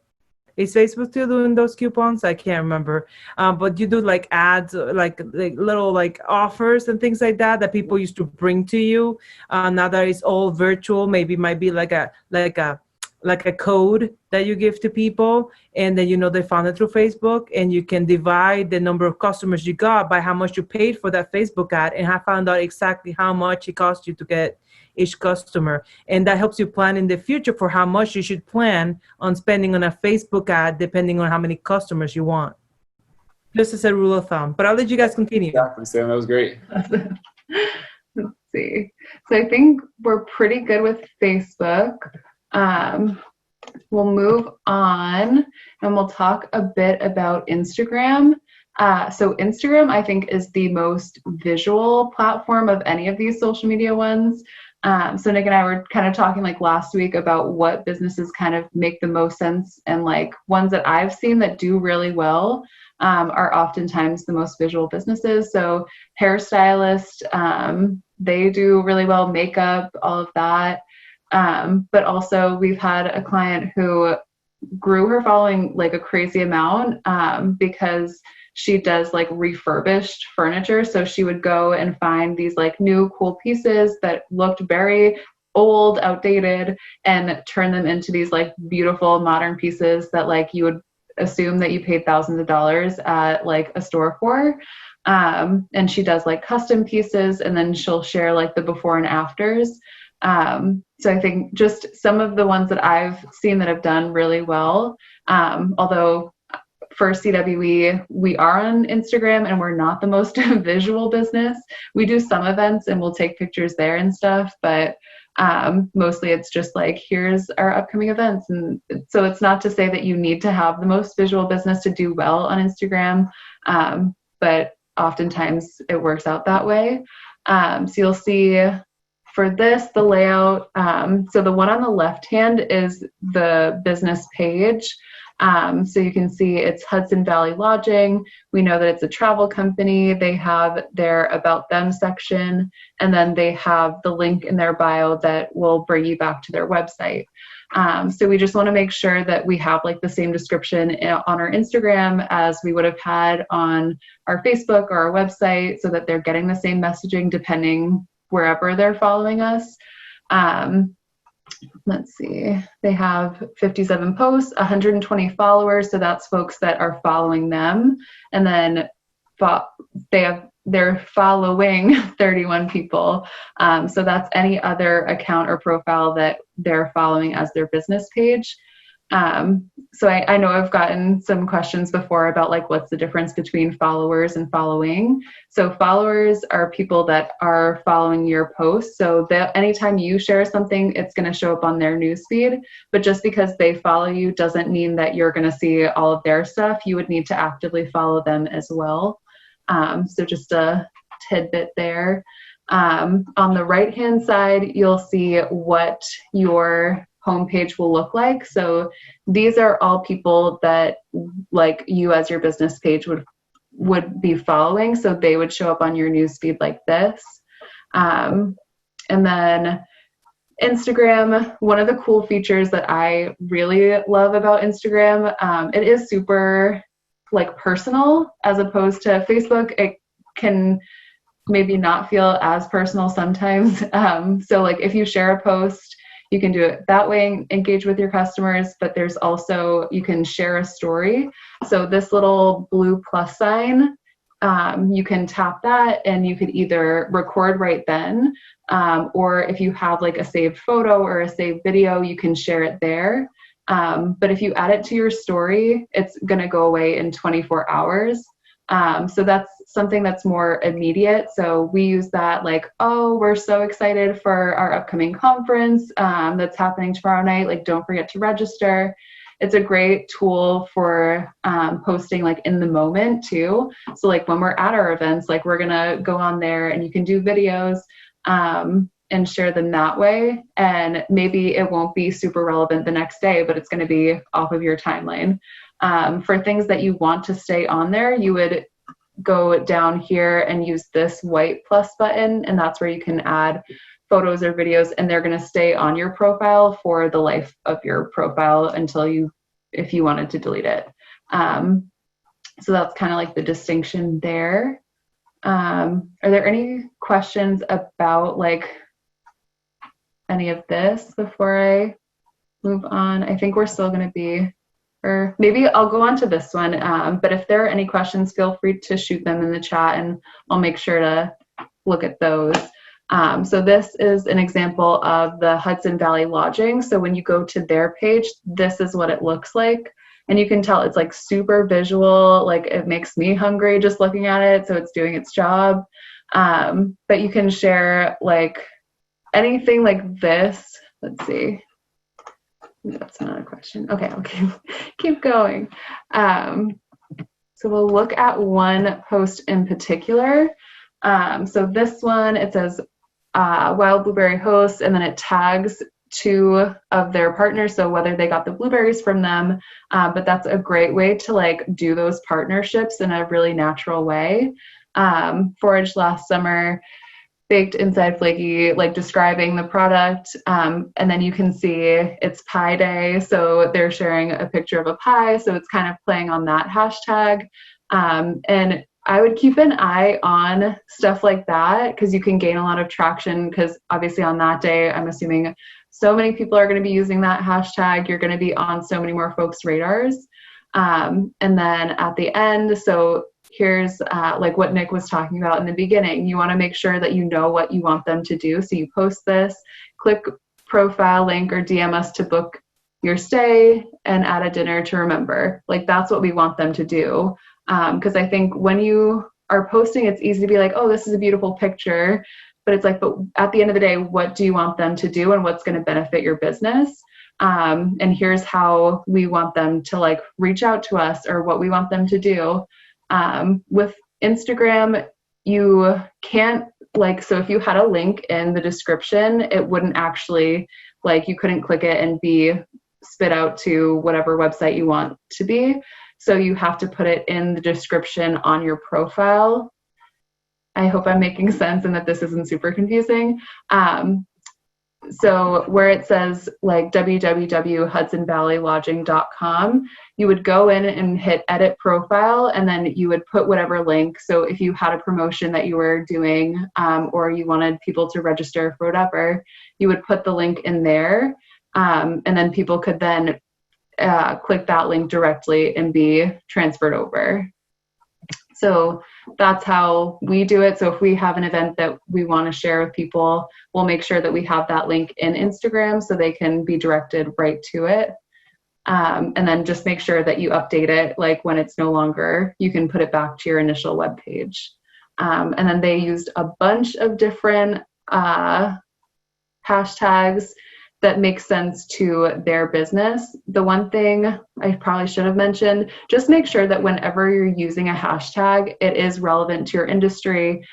Is Facebook still doing those coupons? I can't remember. But you do like ads, like little like offers and things like that people used to bring to you. Now that it's all virtual, maybe it might be like a code that you give to people, and then they found it through Facebook, and you can divide the number of customers you got by how much you paid for that Facebook ad, and have found out exactly how much it cost you to get each customer. And that helps you plan in the future for how much you should plan on spending on a Facebook ad, depending on how many customers you want. Just as a rule of thumb. But I'll let you guys continue. Exactly, Sam. That was great. Let's see. So I think we're pretty good with Facebook. We'll move on and we'll talk a bit about Instagram. So Instagram, I think, is the most visual platform of any of these social media ones. So Nick and I were kind of talking like last week about what businesses kind of make the most sense, and like ones that I've seen that do really well are oftentimes the most visual businesses. So hairstylist, they do really well, makeup, all of that. But also we've had a client who grew her following like a crazy amount because she does like refurbished furniture. So she would go and find these like new cool pieces that looked very old, outdated, and turn them into these like beautiful modern pieces that like you would assume that you paid thousands of dollars at like a store for. And she does like custom pieces, and then she'll share like the before and afters. So I think just some of the ones that I've seen that have done really well, although for CWE, we are on Instagram and we're not the most visual business. We do some events and we'll take pictures there and stuff, but mostly it's just like, here's our upcoming events. And so it's not to say that you need to have the most visual business to do well on Instagram, but oftentimes it works out that way. So you'll see for this, the layout. So the one on the left hand is the business page. So you can see it's Hudson Valley Lodging. We know that it's a travel company. They have their About Them section, and then they have the link in their bio that will bring you back to their website. So we just want to make sure that we have like the same description on our Instagram as we would have had on our Facebook or our website, so that they're getting the same messaging depending wherever they're following us. Let's see, they have 57 posts, 120 followers. So that's folks that are following them. And then they're following 31 people. So that's any other account or profile that they're following as their business page. So I know I've gotten some questions before about like, what's the difference between followers and following? So followers are people that are following your posts. So anytime you share something, it's going to show up on their newsfeed. But just because they follow you doesn't mean that you're going to see all of their stuff. You would need to actively follow them as well. So just a tidbit there. On the right-hand side, you'll see what your homepage will look like. So these are all people that like you as your business page would be following. So they would show up on your newsfeed like this. And then Instagram, one of the cool features that I really love about Instagram, it is super like personal as opposed to Facebook. It can maybe not feel as personal sometimes. So like if you share a post, you can do it that way and engage with your customers, but there's also, you can share a story. So this little blue plus sign, you can tap that and you could either record right then, or if you have like a saved photo or a saved video, you can share it there. But if you add it to your story, it's going to go away in 24 hours. So that's something that's more immediate. So we use that like, oh, we're so excited for our upcoming conference that's happening tomorrow night. Like, don't forget to register. It's a great tool for posting like in the moment too. So like when we're at our events, like we're going to go on there and you can do videos and share them that way. And maybe it won't be super relevant the next day, but it's going to be off of your timeline. For things that you want to stay on there, you would go down here and use this white plus button, and that's where you can add photos or videos, and they're going to stay on your profile for the life of your profile until if you wanted to delete it. So that's kind of like the distinction there. Are there any questions about like any of this before I move on? I think we're still going to be, or maybe I'll go on to this one. But if there are any questions, feel free to shoot them in the chat and I'll make sure to look at those. So this is an example of the Hudson Valley Lodging. So when you go to their page, this is what it looks like. And you can tell it's like super visual, like it makes me hungry just looking at it. So it's doing its job. But you can share like anything like this. Let's see. That's not a question. Okay, I'll keep going. So we'll look at one post in particular. So this one, it says Wild Blueberry Hosts, and then it tags 2 of their partners, so whether they got the blueberries from them, but that's a great way to like do those partnerships in a really natural way. Foraged last summer, baked inside flaky, like describing the product. And then you can see it's Pie Day. So they're sharing a picture of a pie. So it's kind of playing on that hashtag. And I would keep an eye on stuff like that because you can gain a lot of traction because obviously on that day, I'm assuming so many people are going to be using that hashtag. You're going to be on so many more folks' radars. And then at the end, so here's like what Nick was talking about in the beginning. You want to make sure that you know what you want them to do. So you post this, click profile link or DM us to book your stay and add a dinner to remember. Like that's what we want them to do. Because I think when you are posting, it's easy to be like, oh, this is a beautiful picture. But it's like, but at the end of the day, what do you want them to do and what's going to benefit your business? And here's how we want them to like reach out to us or what we want them to do. With Instagram, you can't like, so if you had a link in the description, it wouldn't actually like, you couldn't click it and be spit out to whatever website you want to be. So you have to put it in the description on your profile. I hope I'm making sense and that this isn't super confusing. So where it says like www.hudsonvalleylodging.com, you would go in and hit edit profile and then you would put whatever link. So if you had a promotion that you were doing or you wanted people to register for whatever, you would put the link in there and then people could then click that link directly and be transferred over. So that's how we do it. So if we have an event that we want to share with people, we'll make sure that we have that link in Instagram so they can be directed right to it. And then just make sure that you update it. Like when it's no longer, you can put it back to your initial web page. And then they used a bunch of different hashtags that makes sense to their business. The one thing I probably should have mentioned, just make sure that whenever you're using a hashtag, it is relevant to your industry.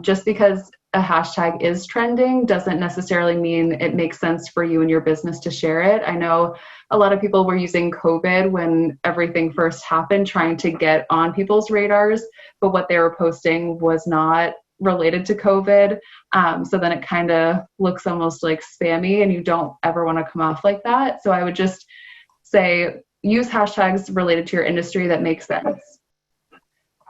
Just because a hashtag is trending doesn't necessarily mean it makes sense for you and your business to share it. I know a lot of people were using COVID when everything first happened, trying to get on people's radars, but what they were posting was not related to COVID. So then it kind of looks almost like spammy and you don't ever want to come off like that. So I would just say use hashtags related to your industry that make sense.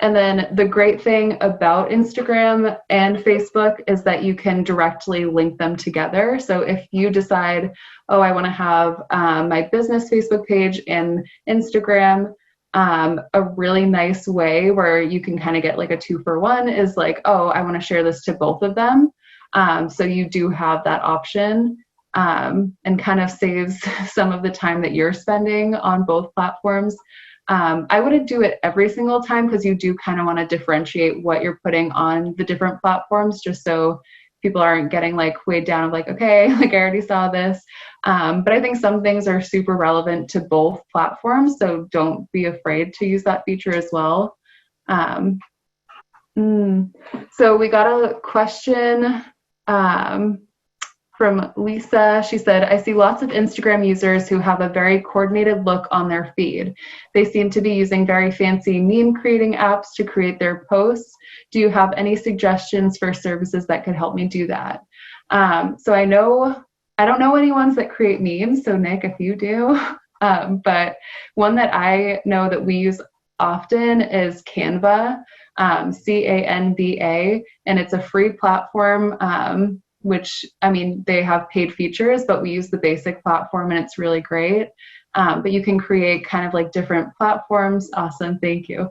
And then the great thing about Instagram and Facebook is that you can directly link them together. So if you decide, oh, I want to have my business Facebook page and Instagram, a really nice way where you can kind of get like a 2-for-1 is like, oh, I want to share this to both of them. So you do have that option and kind of saves some of the time that you're spending on both platforms. I wouldn't do it every single time because you do kind of want to differentiate what you're putting on the different platforms just so people aren't getting like weighed down of like, okay, like I already saw this. But I think some things are super relevant to both platforms. So don't be afraid to use that feature as well. So we got a question from Lisa. She said, I see lots of Instagram users who have a very coordinated look on their feed. They seem to be using very fancy meme creating apps to create their posts. Do you have any suggestions for services that could help me do that? So I don't know any ones that create memes. So Nick, if you do, but one that I know that we use often is Canva, Canva, and it's a free platform, which, I mean, they have paid features, but we use the basic platform and it's really great. But you can create kind of like different platforms. Awesome, thank you.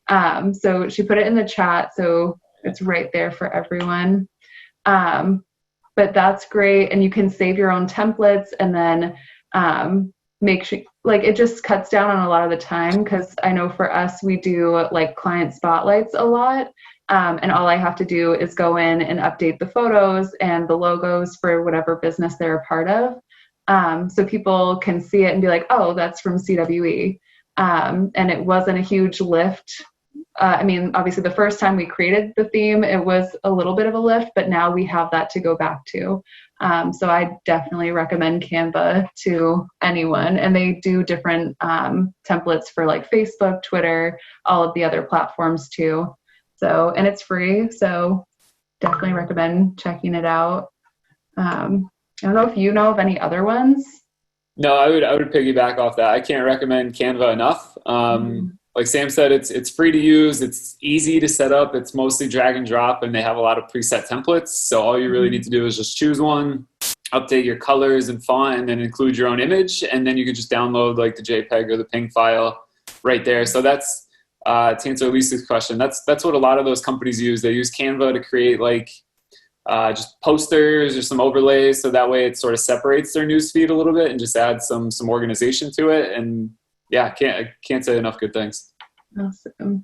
So she put it in the chat, so it's right there for everyone. But that's great, and you can save your own templates and then make sure, like, it just cuts down on a lot of the time, because I know for us, we do like client spotlights a lot. And all I have to do is go in and update the photos and the logos for whatever business they're a part of. So people can see it and be like, oh, that's from CWE. And it wasn't a huge lift. I mean, obviously the first time we created the theme, it was a little bit of a lift, but now we have that to go back to. So I definitely recommend Canva to anyone. And they do different templates for like Facebook, Twitter, all of the other platforms too. So, and it's free. So definitely recommend checking it out. I don't know if you know of any other ones. No, I would piggyback off that. I can't recommend Canva enough. Like Sam said, it's free to use. It's easy to set up. It's mostly drag and drop, and they have a lot of preset templates. So all you really need to do is just choose one, update your colors and font, and then include your own image, and then you can just download like the JPEG or the PNG file right there. So that's to answer Lisa's question. That's what a lot of those companies use. They use Canva to create like just posters or some overlays, so that way it sort of separates their newsfeed a little bit and just adds some organization to it. And yeah, I can't say enough good things. Awesome.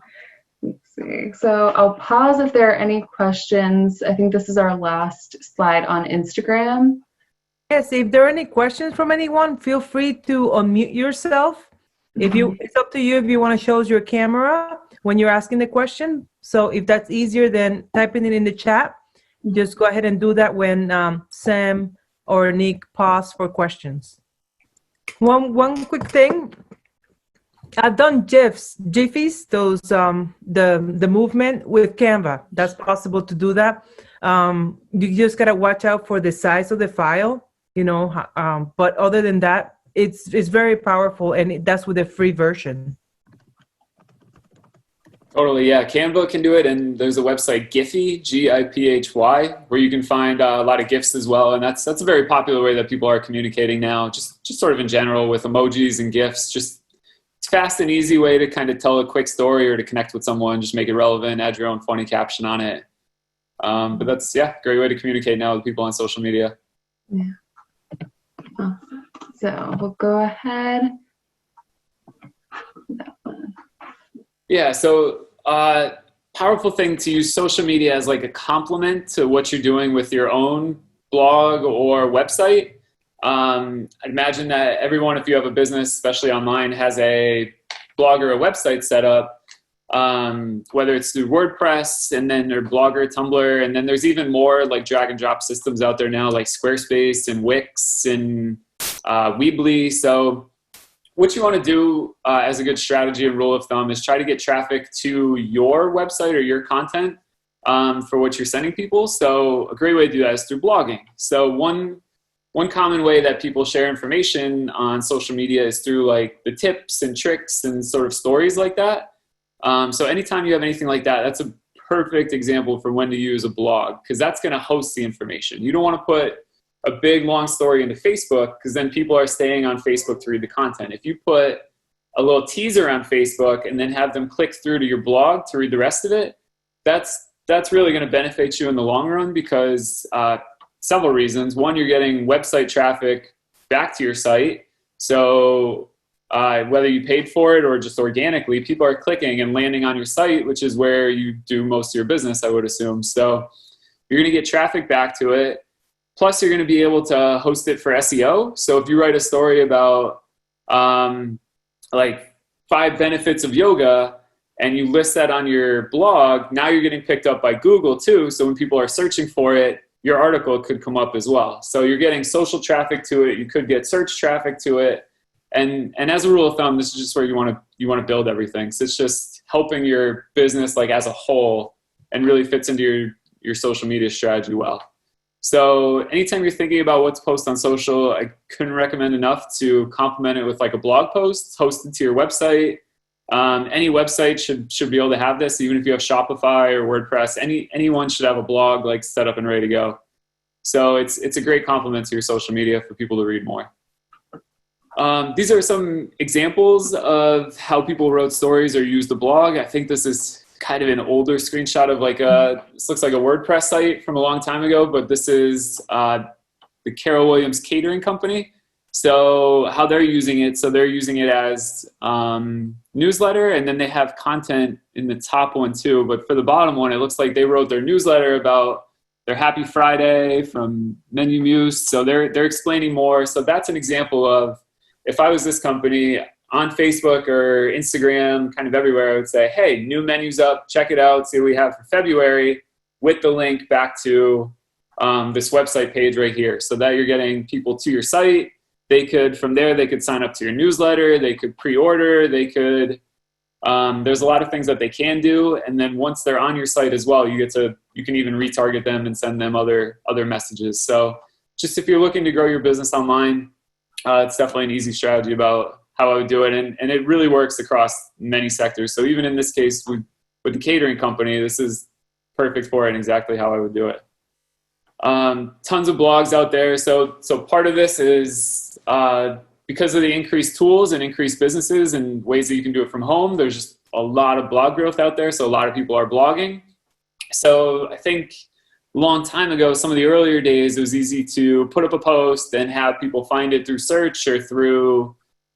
Let's see. So I'll pause if there are any questions. I think this is our last slide on Instagram. Yes, if there are any questions from anyone, feel free to unmute yourself. It's up to you if you want to show us your camera when you're asking the question. So if that's easier than typing it in the chat, just go ahead and do that when Sam or Nick pause for questions. One quick thing. I've done GIFs, those the movement with Canva. That's possible to do that. You just gotta watch out for the size of the file, but other than that, it's very powerful, and that's with the free version. Totally, yeah. Canva can do it, and there's a website, Giphy, Giphy, where you can find a lot of GIFs as well, and that's a very popular way that people are communicating now, just sort of in general with emojis and GIFs. It's fast and easy way to kind of tell a quick story or to connect with someone, just make it relevant, add your own funny caption on it. But that's, yeah, great way to communicate now with people on social media. Yeah. Awesome. So we'll go ahead. Yeah, so powerful thing to use social media as like a complement to what you're doing with your own blog or website. I'd imagine that everyone, if you have a business, especially online, has a blog or a website set up, whether it's through WordPress and then their Blogger, Tumblr, and then there's even more like drag and drop systems out there now, like Squarespace and Wix and Weebly. So what you want to do as a good strategy and rule of thumb is try to get traffic to your website or your content for what you're sending people. So a great way to do that is through blogging. So one common way that people share information on social media is through like the tips and tricks and sort of stories like that. So anytime you have anything like that, that's a perfect example for when to use a blog, because that's going to host the information. You don't want to put a big long story into Facebook, because then people are staying on Facebook to read the content. If you put a little teaser on Facebook and then have them click through to your blog to read the rest of it, that's really going to benefit you in the long run, because several reasons. One, you're getting website traffic back to your site. So whether you paid for it or just organically, people are clicking and landing on your site, which is where you do most of your business, I would assume. So you're going to get traffic back to it. Plus, you're going to be able to host it for SEO. So if you write a story about like 5 benefits of yoga and you list that on your blog, now you're getting picked up by Google too. So when people are searching for it, your article could come up as well. So you're getting social traffic to it. You could get search traffic to it. And as a rule of thumb, this is just where you want to build everything. So it's just helping your business like as a whole and really fits into your social media strategy well. So anytime you're thinking about what to post on social, I couldn't recommend enough to complement it with like a blog post, host it to your website. Any website should be able to have this, even if you have Shopify or WordPress. Anyone should have a blog like set up and ready to go. So it's a great complement to your social media for people to read more. These are some examples of how people wrote stories or used the blog. I think this is kind of an older screenshot of like this looks like a WordPress site from a long time ago, but this is the Carol Williams Catering Company. So how they're using it, so they're using it as newsletter, and then they have content in the top one too. But for the bottom one, it looks like they wrote their newsletter about their Happy Friday from Menu Muse. So they're explaining more. So that's an example of, if I was this company on Facebook or Instagram, kind of everywhere, I would say, hey, new menu's up, check it out, see what we have for February, with the link back to this website page right here, so that you're getting people to your site. From there, they could sign up to your newsletter, they could pre-order, they could There's a lot of things that they can do. And then once they're on your site as well, you can even retarget them and send them other messages. So just if you're looking to grow your business online, it's definitely an easy strategy about how I would do it. And it really works across many sectors. So even in this case with the catering company, this is perfect for it and exactly how I would do it. Tons of blogs out there. So part of this is because of the increased tools and increased businesses and ways that you can do it from home, there's just a lot of blog growth out there. So a lot of people are blogging. So I think a long time ago, some of the earlier days, it was easy to put up a post and have people find it through search or through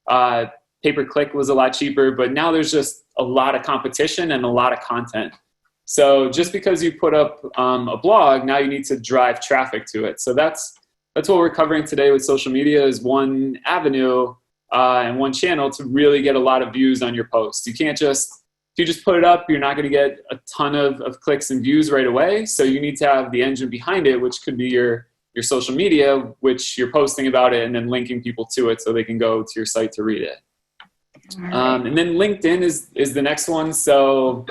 pay-per-click was a lot cheaper. But now there's just a lot of competition and a lot of content. So just because you put up a blog, now you need to drive traffic to it. So that's what we're covering today with social media is one avenue and one channel to really get a lot of views on your post. You can't just, if you just put it up, you're not going to get a ton of clicks and views right away. So you need to have the engine behind it, which could be your social media, which you're posting about it and then linking people to it so they can go to your site to read it. Right. And then LinkedIn is the next one. So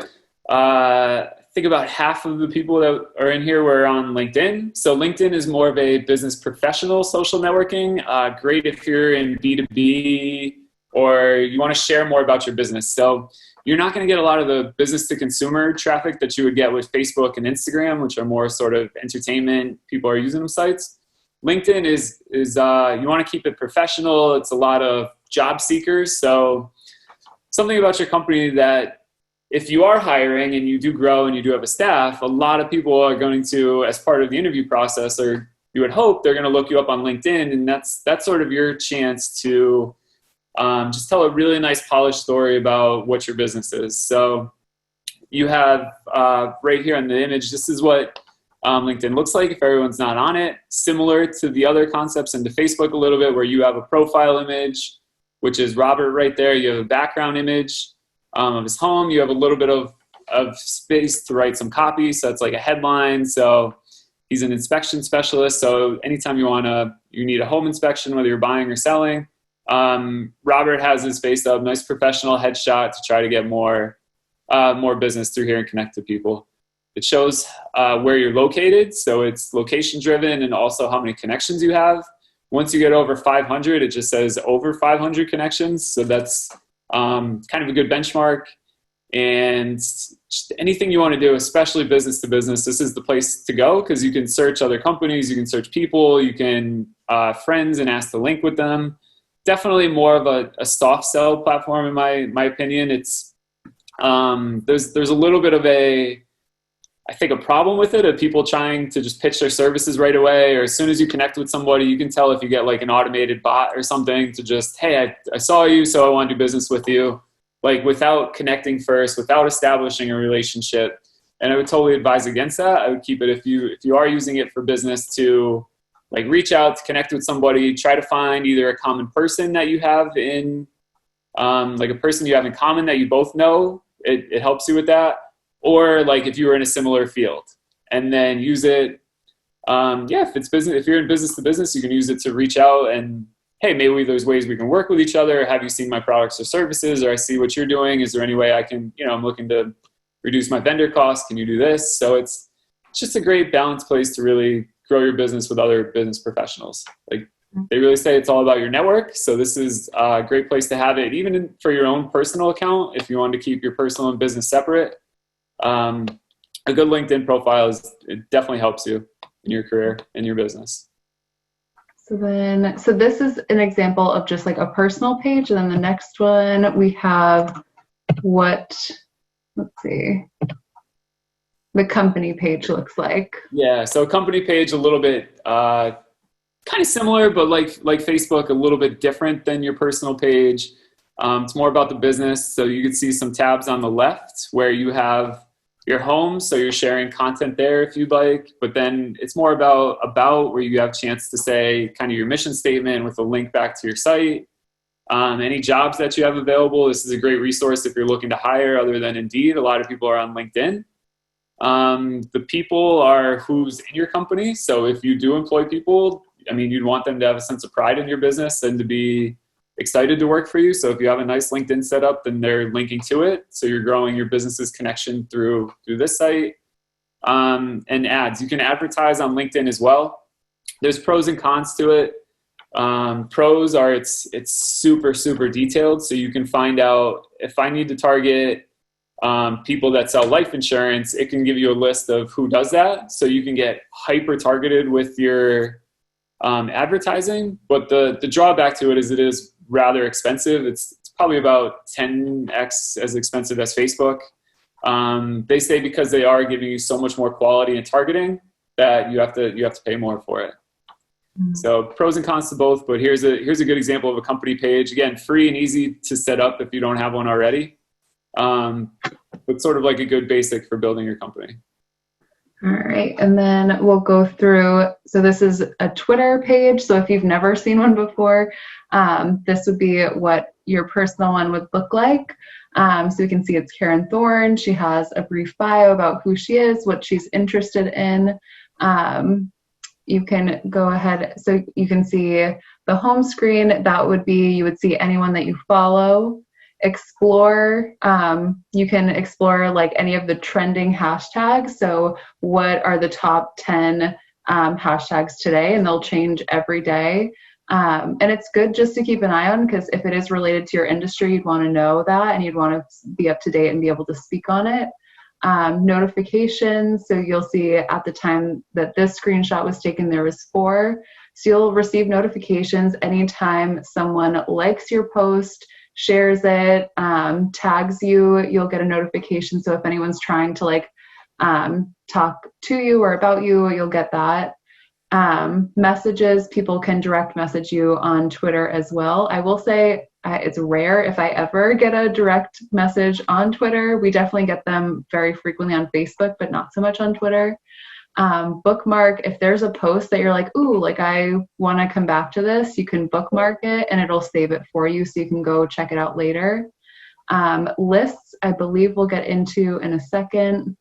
I think about half of the people that are in here were on LinkedIn. So LinkedIn is more of a business professional social networking. Great if you're in B2B or you want to share more about your business. So you're not going to get a lot of the business to consumer traffic that you would get with Facebook and Instagram, which are more sort of entertainment. People are using them sites. LinkedIn is you want to keep it professional. It's a lot of job seekers. So something about your company that if you are hiring and you do grow and you do have a staff, a lot of people are going to, as part of the interview process, or you would hope they're going to look you up on LinkedIn. And that's sort of your chance to just tell a really nice polished story about what your business is. So you have right here on the image, this is what LinkedIn looks like if everyone's not on it. Similar to the other concepts into Facebook a little bit, where you have a profile image, which is Robert right there. You have a background image of his home. You have a little bit of space to write some copy. So it's like a headline. So he's an inspection specialist. So anytime you need a home inspection, whether you're buying or selling, Robert has his face up, nice professional headshot to try to get more business through here and connect to people. It shows where you're located. So it's location driven and also how many connections you have. Once you get over 500, it just says over 500 connections. So that's kind of a good benchmark. And just anything you want to do, especially business to business, this is the place to go because you can search other companies, you can search people, you can friends and ask to link with them. Definitely more of a soft sell platform in my opinion. It's there's a little bit of I think a problem with it of people trying to just pitch their services right away, or as soon as you connect with somebody, you can tell if you get like an automated bot or something to just, hey, I saw you, so I want to do business with you, like without connecting first, without establishing a relationship. And I would totally advise against that. I would keep it if you are using it for business to like reach out to connect with somebody, try to find either a common person that you have in like a person you have in common that you both know. It helps you with that. Or like if you were in a similar field, and then use it. If it's business, if you're in business to business, you can use it to reach out and, hey, maybe there's ways we can work with each other. Have you seen my products or services? Or I see what you're doing. Is there any way I can, I'm looking to reduce my vendor costs. Can you do this? So it's just a great balanced place to really grow your business with other business professionals. Like they really say it's all about your network. So this is a great place to have it, even for your own personal account. If you want to keep your personal and business separate, a good LinkedIn profile it definitely helps you in your career and your business. So this is an example of just like a personal page. And then the next one we have let's see, the company page looks like. Yeah. So a company page, a little bit, kind of similar, but like Facebook, a little bit different than your personal page. It's more about the business. So you can see some tabs on the left where you have your home. So you're sharing content there if you'd like, but then it's more about where you have a chance to say kind of your mission statement with a link back to your site. Any jobs that you have available. This is a great resource if you're looking to hire other than Indeed. A lot of people are on LinkedIn. The people are who's in your company. So if you do employ people, you'd want them to have a sense of pride in your business and to be excited to work for you. So if you have a nice LinkedIn setup, then they're linking to it. So you're growing your business's connection through this site. And ads. You can advertise on LinkedIn as well. There's pros and cons to it. Pros are it's super, super detailed. So you can find out if I need to target people that sell life insurance, it can give you a list of who does that. So you can get hyper targeted with your advertising. But the drawback to it is rather expensive. It's probably about 10x as expensive as Facebook. They say because they are giving you so much more quality and targeting that you have to pay more for it. So pros and cons to both, but here's a good example of a company page. Again, free and easy to set up if you don't have one already. But sort of like a good basic for building your company. All right, and then we'll go through, so this is a Twitter page. So if you've never seen one before, this would be what your personal one would look like. So you can see it's Karen Thorne. She has a brief bio about who she is, what she's interested in. You can go ahead, so you can see the home screen. That would be, you would see anyone that you follow. Explore, you can explore like any of the trending hashtags. So what are the top 10 hashtags today? And they'll change every day. And it's good just to keep an eye on, because if it is related to your industry, you'd want to know that and you'd want to be up to date and be able to speak on it. Notifications, so you'll see at the time that this screenshot was taken, there was 4. So you'll receive notifications anytime someone likes your post, shares it, tags you, you'll get a notification. So if anyone's trying to like talk to you or about you, you'll get that. Messages, people can direct message you on Twitter as well. I will say it's rare if I ever get a direct message on Twitter. We definitely get them very frequently on Facebook, but not so much on Twitter. Bookmark, if there's a post that you're like, ooh, like I want to come back to this, you can bookmark it and it'll save it for you so you can go check it out later. Lists, I believe we'll get into in a second.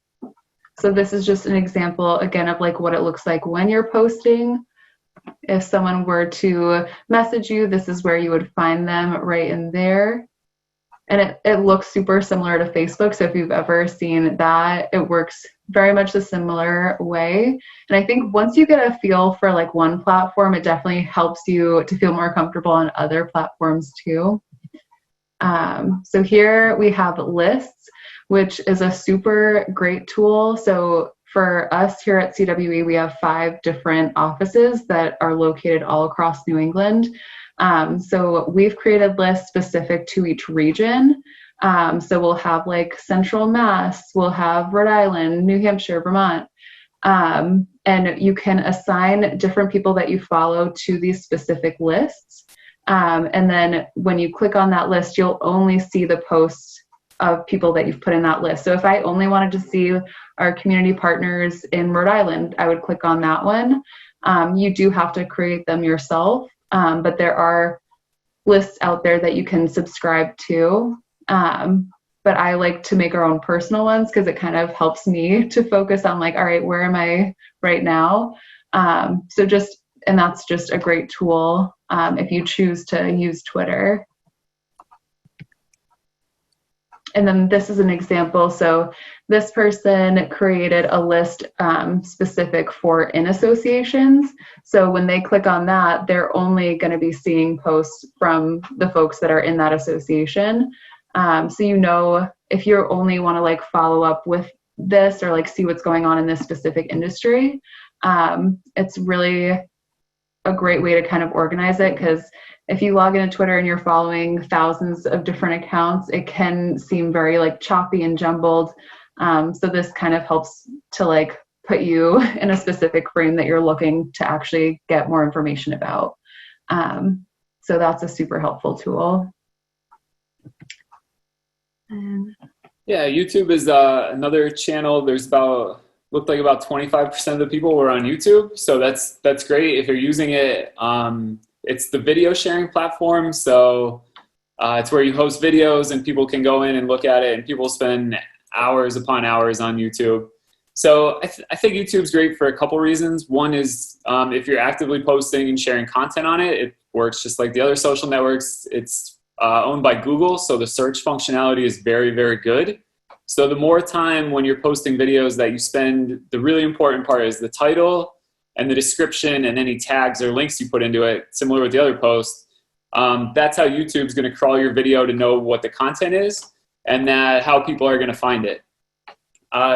So this is just an example, again, of like what it looks like when you're posting. If someone were to message you, this is where you would find them, right in there. And it looks super similar to Facebook. So if you've ever seen that, it works very much a similar way. And I think once you get a feel for like one platform, it definitely helps you to feel more comfortable on other platforms too. So here we have lists, which is a super great tool. So for us here at CWE, we have 5 different offices that are located all across New England. So we've created lists specific to each region. So we'll have like Central Mass, we'll have Rhode Island, New Hampshire, Vermont. And you can assign different people that you follow to these specific lists. And then when you click on that list, you'll only see the posts of people that you've put in that list. So if I only wanted to see our community partners in Rhode Island, I would click on that one. You do have to create them yourself, but there are lists out there that you can subscribe to. But I like to make our own personal ones because it kind of helps me to focus on like, all right, where am I right now? And that's just a great tool if you choose to use Twitter. And then this is an example. So this person created a list specific for in associations. So when they click on that, they're only going to be seeing posts from the folks that are in that association. So you know, if you only want to like follow up with this or like see what's going on in this specific industry, it's really a great way to kind of organize it, because if you log into Twitter and you're following thousands of different accounts, it can seem very like choppy and jumbled. So this kind of helps to like put you in a specific frame that you're looking to actually get more information about. So that's a super helpful tool. Yeah, YouTube is another channel. There's looked like about 25% of the people were on YouTube. So that's great. If you're using it, it's the video sharing platform. So it's where you host videos and people can go in and look at it, and people spend hours upon hours on YouTube. So I think YouTube's great for a couple reasons. One is if you're actively posting and sharing content on it, it works just like the other social networks. It's owned by Google, so the search functionality is very, very good. So the more time when you're posting videos that you spend, the really important part is the title and the description and any tags or links you put into it, similar with the other posts. That's how YouTube's going to crawl your video to know what the content is and that how people are going to find it.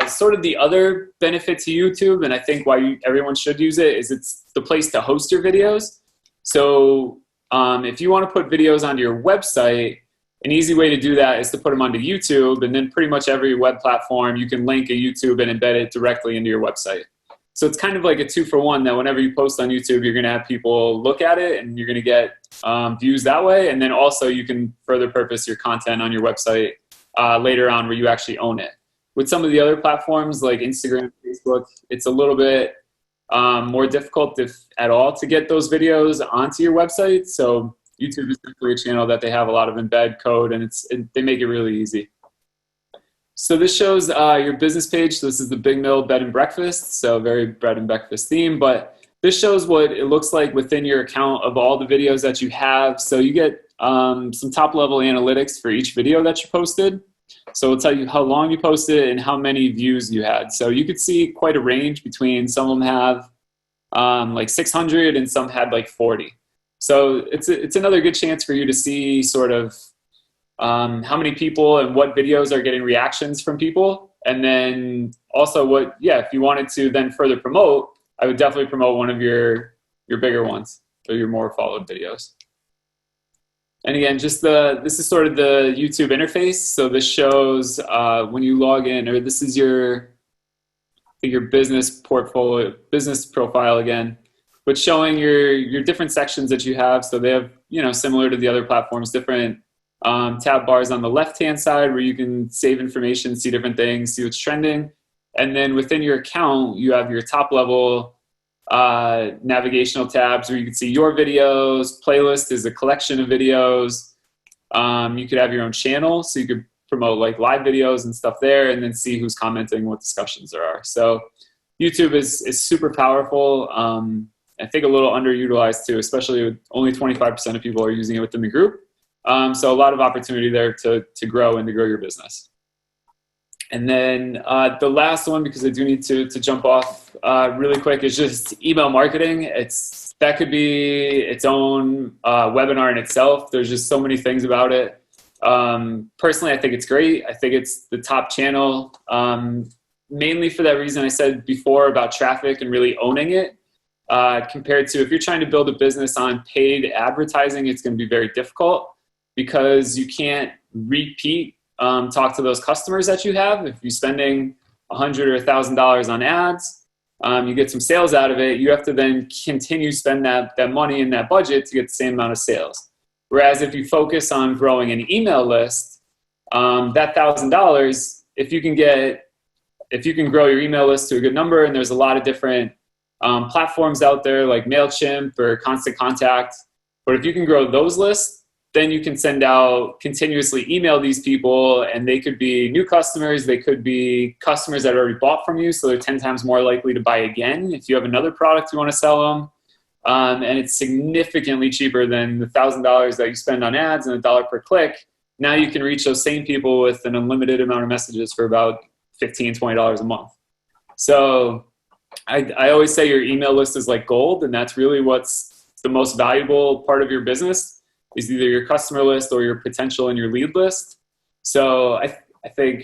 Sort of the other benefit to YouTube, and I think why everyone should use it, is it's the place to host your videos. So if you want to put videos onto your website, an easy way to do that is to put them onto YouTube, and then pretty much every web platform, you can link a YouTube and embed it directly into your website. So it's kind of like a 2-for-1 that whenever you post on YouTube, you're going to have people look at it and you're going to get views that way. And then also you can further purpose your content on your website later on where you actually own it. With some of the other platforms like Instagram, Facebook, it's a little bit more difficult, if at all, to get those videos onto your website. So YouTube is definitely a channel that they have a lot of embed code, and they make it really easy. So this shows your business page. So this is the Big Mill Bed and Breakfast, so very bread and breakfast theme. But this shows what it looks like within your account of all the videos that you have. So you get some top-level analytics for each video that you posted. So it'll tell you how long you posted and how many views you had. So you could see quite a range between, some of them have like 600 and some had like 40. So it's another good chance for you to see sort of how many people and what videos are getting reactions from people. And then also if you wanted to then further promote, I would definitely promote one of your bigger ones or your more followed videos. And again, this is sort of the YouTube interface. So this shows when you log in, or this is your business portfolio, business profile again, but showing your different sections that you have. So they have, similar to the other platforms, different tab bars on the left-hand side where you can save information, see different things, see what's trending. And then within your account, you have your top-level navigational tabs where you can see your videos. Playlist is a collection of videos. You could have your own channel, so you could promote like live videos and stuff there, and then see who's commenting, what discussions there are. So YouTube is super powerful. I think a little underutilized too, especially with only 25% of people are using it within the group. So a lot of opportunity there to grow and to grow your business. And then the last one, because I do need to jump off really quick, is just email marketing. That could be its own webinar in itself. There's just so many things about it. Personally, I think it's great. I think it's the top channel, mainly for that reason I said before about traffic and really owning it. Compared to if you're trying to build a business on paid advertising, it's going to be very difficult because you can't repeat talk to those customers that you have. If you're spending $100 or $1,000 on ads, you get some sales out of it. You have to then continue spend that money in that budget to get the same amount of sales. Whereas if you focus on growing an email list, that $1,000, if you can grow your email list to a good number, and there's a lot of different platforms out there like MailChimp or Constant Contact, but if you can grow those lists, then you can send out, continuously email these people, and they could be new customers, they could be customers that already bought from you, so they're 10 times more likely to buy again if you have another product you want to sell them. And it's significantly cheaper than the $1,000 that you spend on ads and $1 per click. Now you can reach those same people with an unlimited amount of messages for about $15, $20 a month. So I always say your email list is like gold, and that's really what's the most valuable part of your business, is either your customer list or your potential and your lead list. So I think,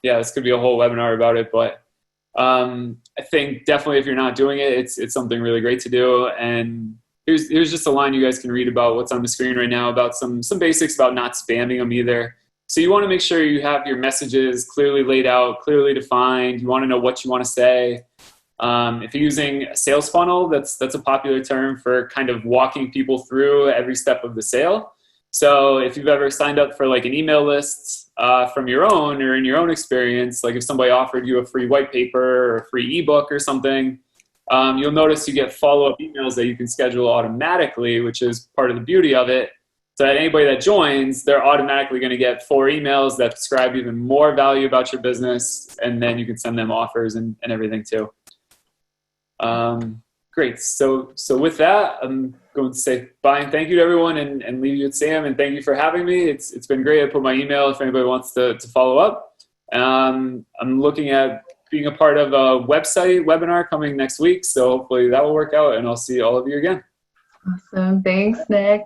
this could be a whole webinar about it, but I think definitely if you're not doing it, it's something really great to do. And here's just a line you guys can read about what's on the screen right now about some basics about not spamming them either. So you want to make sure you have your messages clearly laid out, clearly defined. You want to know what you want to say. If you're using a sales funnel, that's a popular term for kind of walking people through every step of the sale. So if you've ever signed up for like an email list from your own or in your own experience, like if somebody offered you a free white paper or a free ebook or something, you'll notice you get follow-up emails that you can schedule automatically, which is part of the beauty of it. So that anybody that joins, they're automatically going to get 4 emails that describe even more value about your business, and then you can send them offers and everything too. Great. So with that, I'm going to say bye and thank you to everyone, and leave you with Sam, and thank you for having me. It's been great. I put my email if anybody wants to follow up. I'm looking at being a part of a website webinar coming next week, so hopefully that will work out, and I'll see all of you again. Awesome. Thanks, Nick.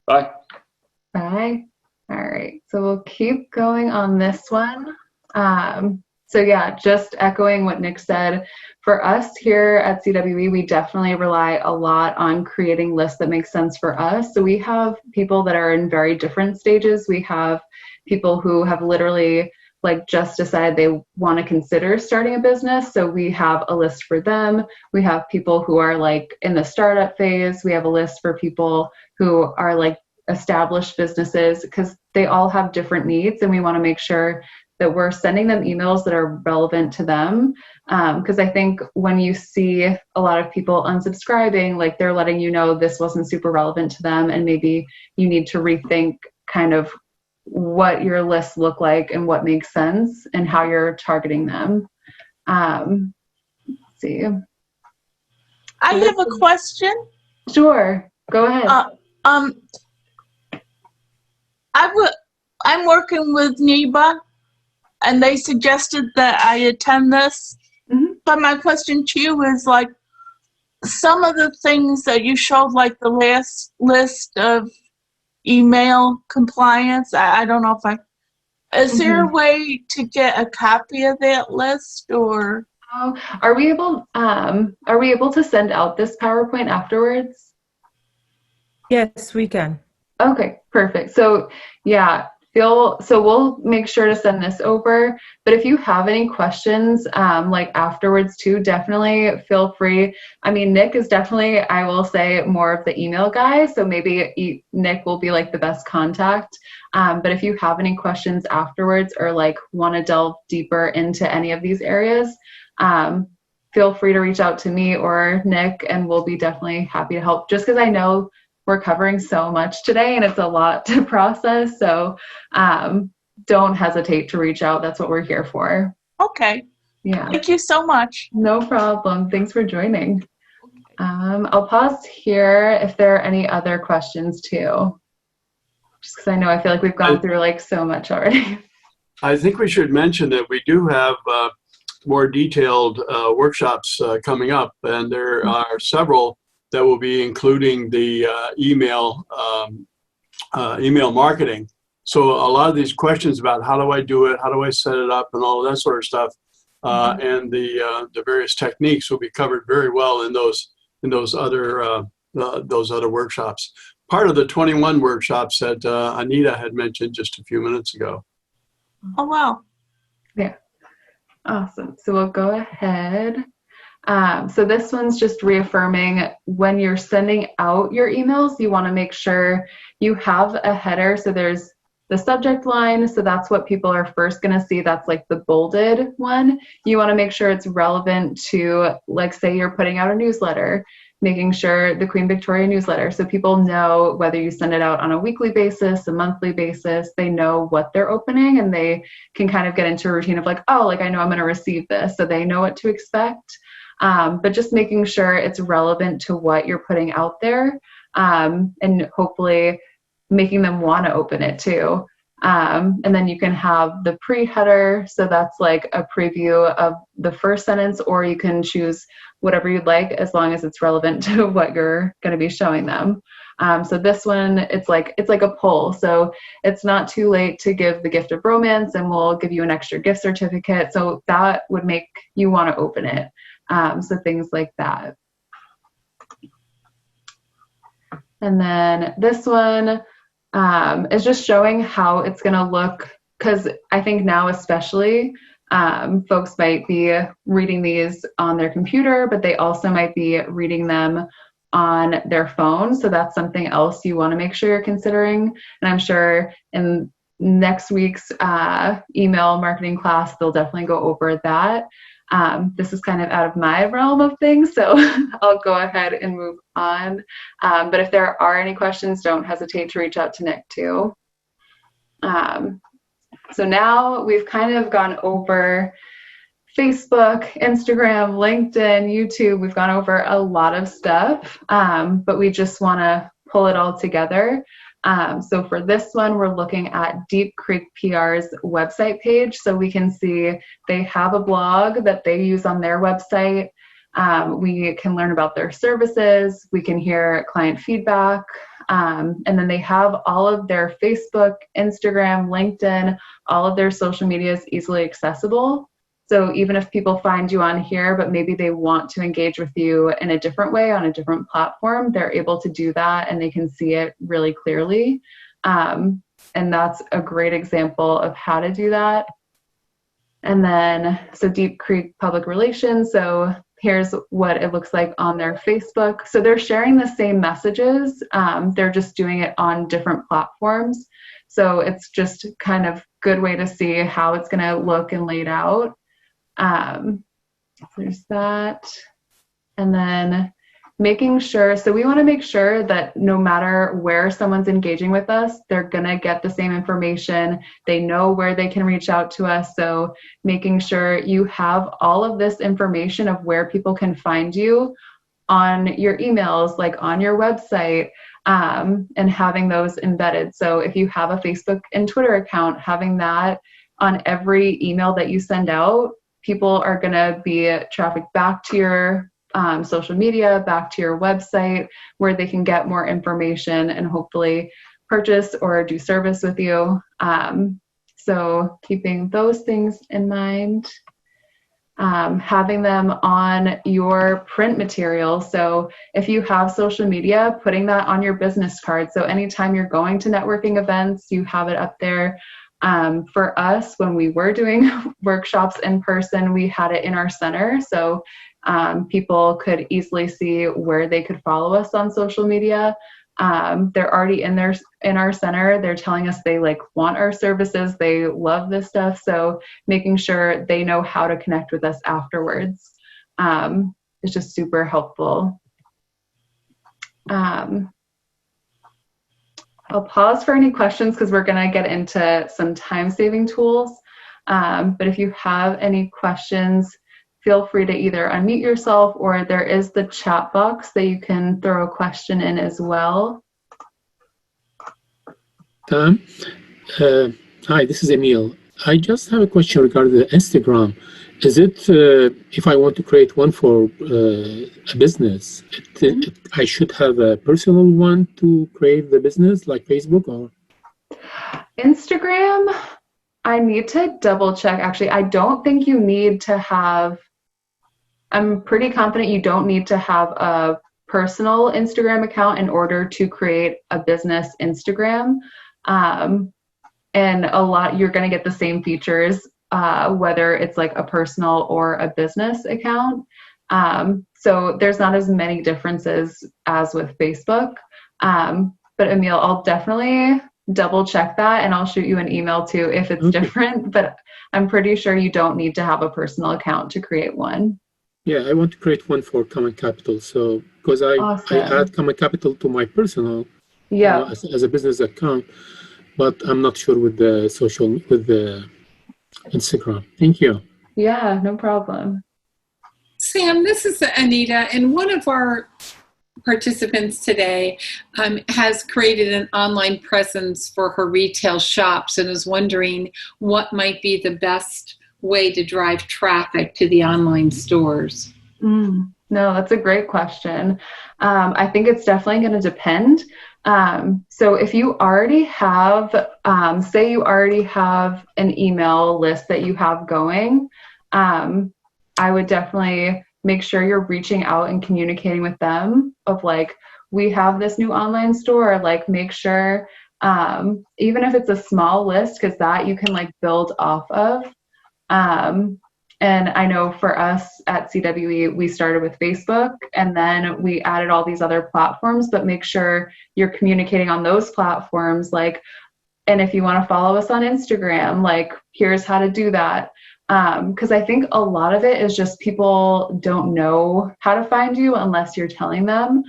Bye. Bye. All right. So we'll keep going on this one. So yeah, just echoing what Nick said, for us here at CWE, we definitely rely a lot on creating lists that make sense for us. So we have people that are in very different stages. We have people who have literally like just decided they want to consider starting a business. So we have a list for them. We have people who are like in the startup phase. We have a list for people who are like established businesses, because they all have different needs, and we want to make sure that we're sending them emails that are relevant to them. Because I think when you see a lot of people unsubscribing, like they're letting you know this wasn't super relevant to them, and maybe you need to rethink kind of what your lists look like and what makes sense and how you're targeting them. Let's see. I have a question. Sure, go ahead. I'm working with NEBA, and they suggested that I attend this. Mm-hmm. But my question to you is, like, some of the things that you showed, like the last list of email compliance, I don't know if is there a way to get a copy of that list, or? Are we able to send out this PowerPoint afterwards? Yes, we can. Okay, perfect. So yeah, so we'll make sure to send this over, but if you have any questions, like afterwards too, definitely feel free. I mean, Nick is definitely, I will say, more of the email guy, so maybe Nick will be like the best contact. But if you have any questions afterwards, or like want to delve deeper into any of these areas, feel free to reach out to me or Nick, and we'll be definitely happy to help, just because I know we're covering so much today and it's a lot to process. So don't hesitate to reach out. That's what we're here for. Okay. Yeah. Thank you so much. No problem. Thanks for joining. I'll pause here if there are any other questions too. Just because I feel like we've gone through like so much already. I think we should mention that we do have more detailed workshops coming up, and there are several that will be including the email marketing. So a lot of these questions about how do I do it, how do I set it up, and all of that sort of stuff, and the various techniques will be covered very well in those other workshops. Part of the 21 workshops that Anita had mentioned just a few minutes ago. Oh, wow. Yeah. Awesome. So we'll go ahead. So this one's just reaffirming, when you're sending out your emails, you want to make sure you have a header. So there's the subject line. So that's what people are first going to see. That's like the bolded one. You want to make sure it's relevant to, like, say you're putting out a newsletter, making sure the Queen Victoria newsletter. So people know whether you send it out on a weekly basis, a monthly basis, they know what they're opening, and they can kind of get into a routine of like, oh, like I know I'm going to receive this. So they know what to expect. But just making sure it's relevant to what you're putting out there, and hopefully making them want to open it too. And then you can have the pre-header. So that's like a preview of the first sentence, or you can choose whatever you'd like, as long as it's relevant to what you're going to be showing them. So this one, it's like a poll. So it's not too late to give the gift of romance, and we'll give you an extra gift certificate. So that would make you want to open it. So things like that. And then this one is just showing how it's going to look, because I think now especially folks might be reading these on their computer, but they also might be reading them on their phone. So that's something else you want to make sure you're considering. And I'm sure in next week's email marketing class, they'll definitely go over that. This is kind of out of my realm of things, so I'll go ahead and move on. But if there are any questions, don't hesitate to reach out to Nick too. So now we've kind of gone over Facebook, Instagram, LinkedIn, YouTube. We've gone over a lot of stuff, but we just want to pull it all together. So for this one, we're looking at Deep Creek PR's website page. So we can see they have a blog that they use on their website. We can learn about their services. We can hear client feedback. And then they have all of their Facebook, Instagram, LinkedIn, all of their social media is easily accessible. So even if people find you on here, but maybe they want to engage with you in a different way on a different platform, they're able to do that and they can see it really clearly. And that's a great example of how to do that. And then, so Deep Creek Public Relations. So here's what it looks like on their Facebook. So they're sharing the same messages. They're just doing it on different platforms. So it's just kind of good way to see how it's going to look and laid out. There's that. And then making sure, so we want to make sure that no matter where someone's engaging with us, they're going to get the same information. They know where they can reach out to us. So making sure you have all of this information of where people can find you on your emails, like on your website, and having those embedded. So if you have a Facebook and Twitter account, having that on every email that you send out, people are going to be trafficked back to your social media, back to your website, where they can get more information and hopefully purchase or do service with you. So keeping those things in mind. Having them on your print material. So if you have social media, putting that on your business card. So anytime you're going to networking events, you have it up there. For us, when we were doing workshops in person, we had it in our center. So people could easily see where they could follow us on social media. They're already in our center. They're telling us they want our services. They love this stuff. So making sure they know how to connect with us afterwards is just super helpful. I'll pause for any questions because we're going to get into some time-saving tools. But if you have any questions, feel free to either unmute yourself, or there is the chat box that you can throw a question in as well. Hi, this is Emil. I just have a question regarding the Instagram. Is it, if I want to create one for a business, I should have a personal one to create the business, like Facebook or? Instagram, I need to double check. Actually, I don't think you need to have, I'm pretty confident you don't need to have a personal Instagram account in order to create a business Instagram. And you're going to get the same features, whether it's like a personal or a business account. So there's not as many differences as with Facebook. But Emil, I'll definitely double check that and I'll shoot you an email too if it's different, but I'm pretty sure you don't need to have a personal account to create one. Yeah, I want to create one for Common Capital. So, because I add Common Capital to my personal as a business account, but I'm not sure with the Instagram. Thank you. Yeah, no problem. Sam, this is Anita, and one of our participants today has created an online presence for her retail shops and is wondering what might be the best way to drive traffic to the online stores. No, that's a great question. I think it's definitely going to depend. So if you already have, say you already have an email list that you have going, I would definitely make sure you're reaching out and communicating with them of we have this new online store, make sure, even if it's a small list, because that you can build off of. And I know for us at CWE, we started with Facebook and then we added all these other platforms, but make sure you're communicating on those platforms. And if you want to follow us on Instagram, here's how to do that. Because I think a lot of it is just people don't know how to find you unless you're telling them.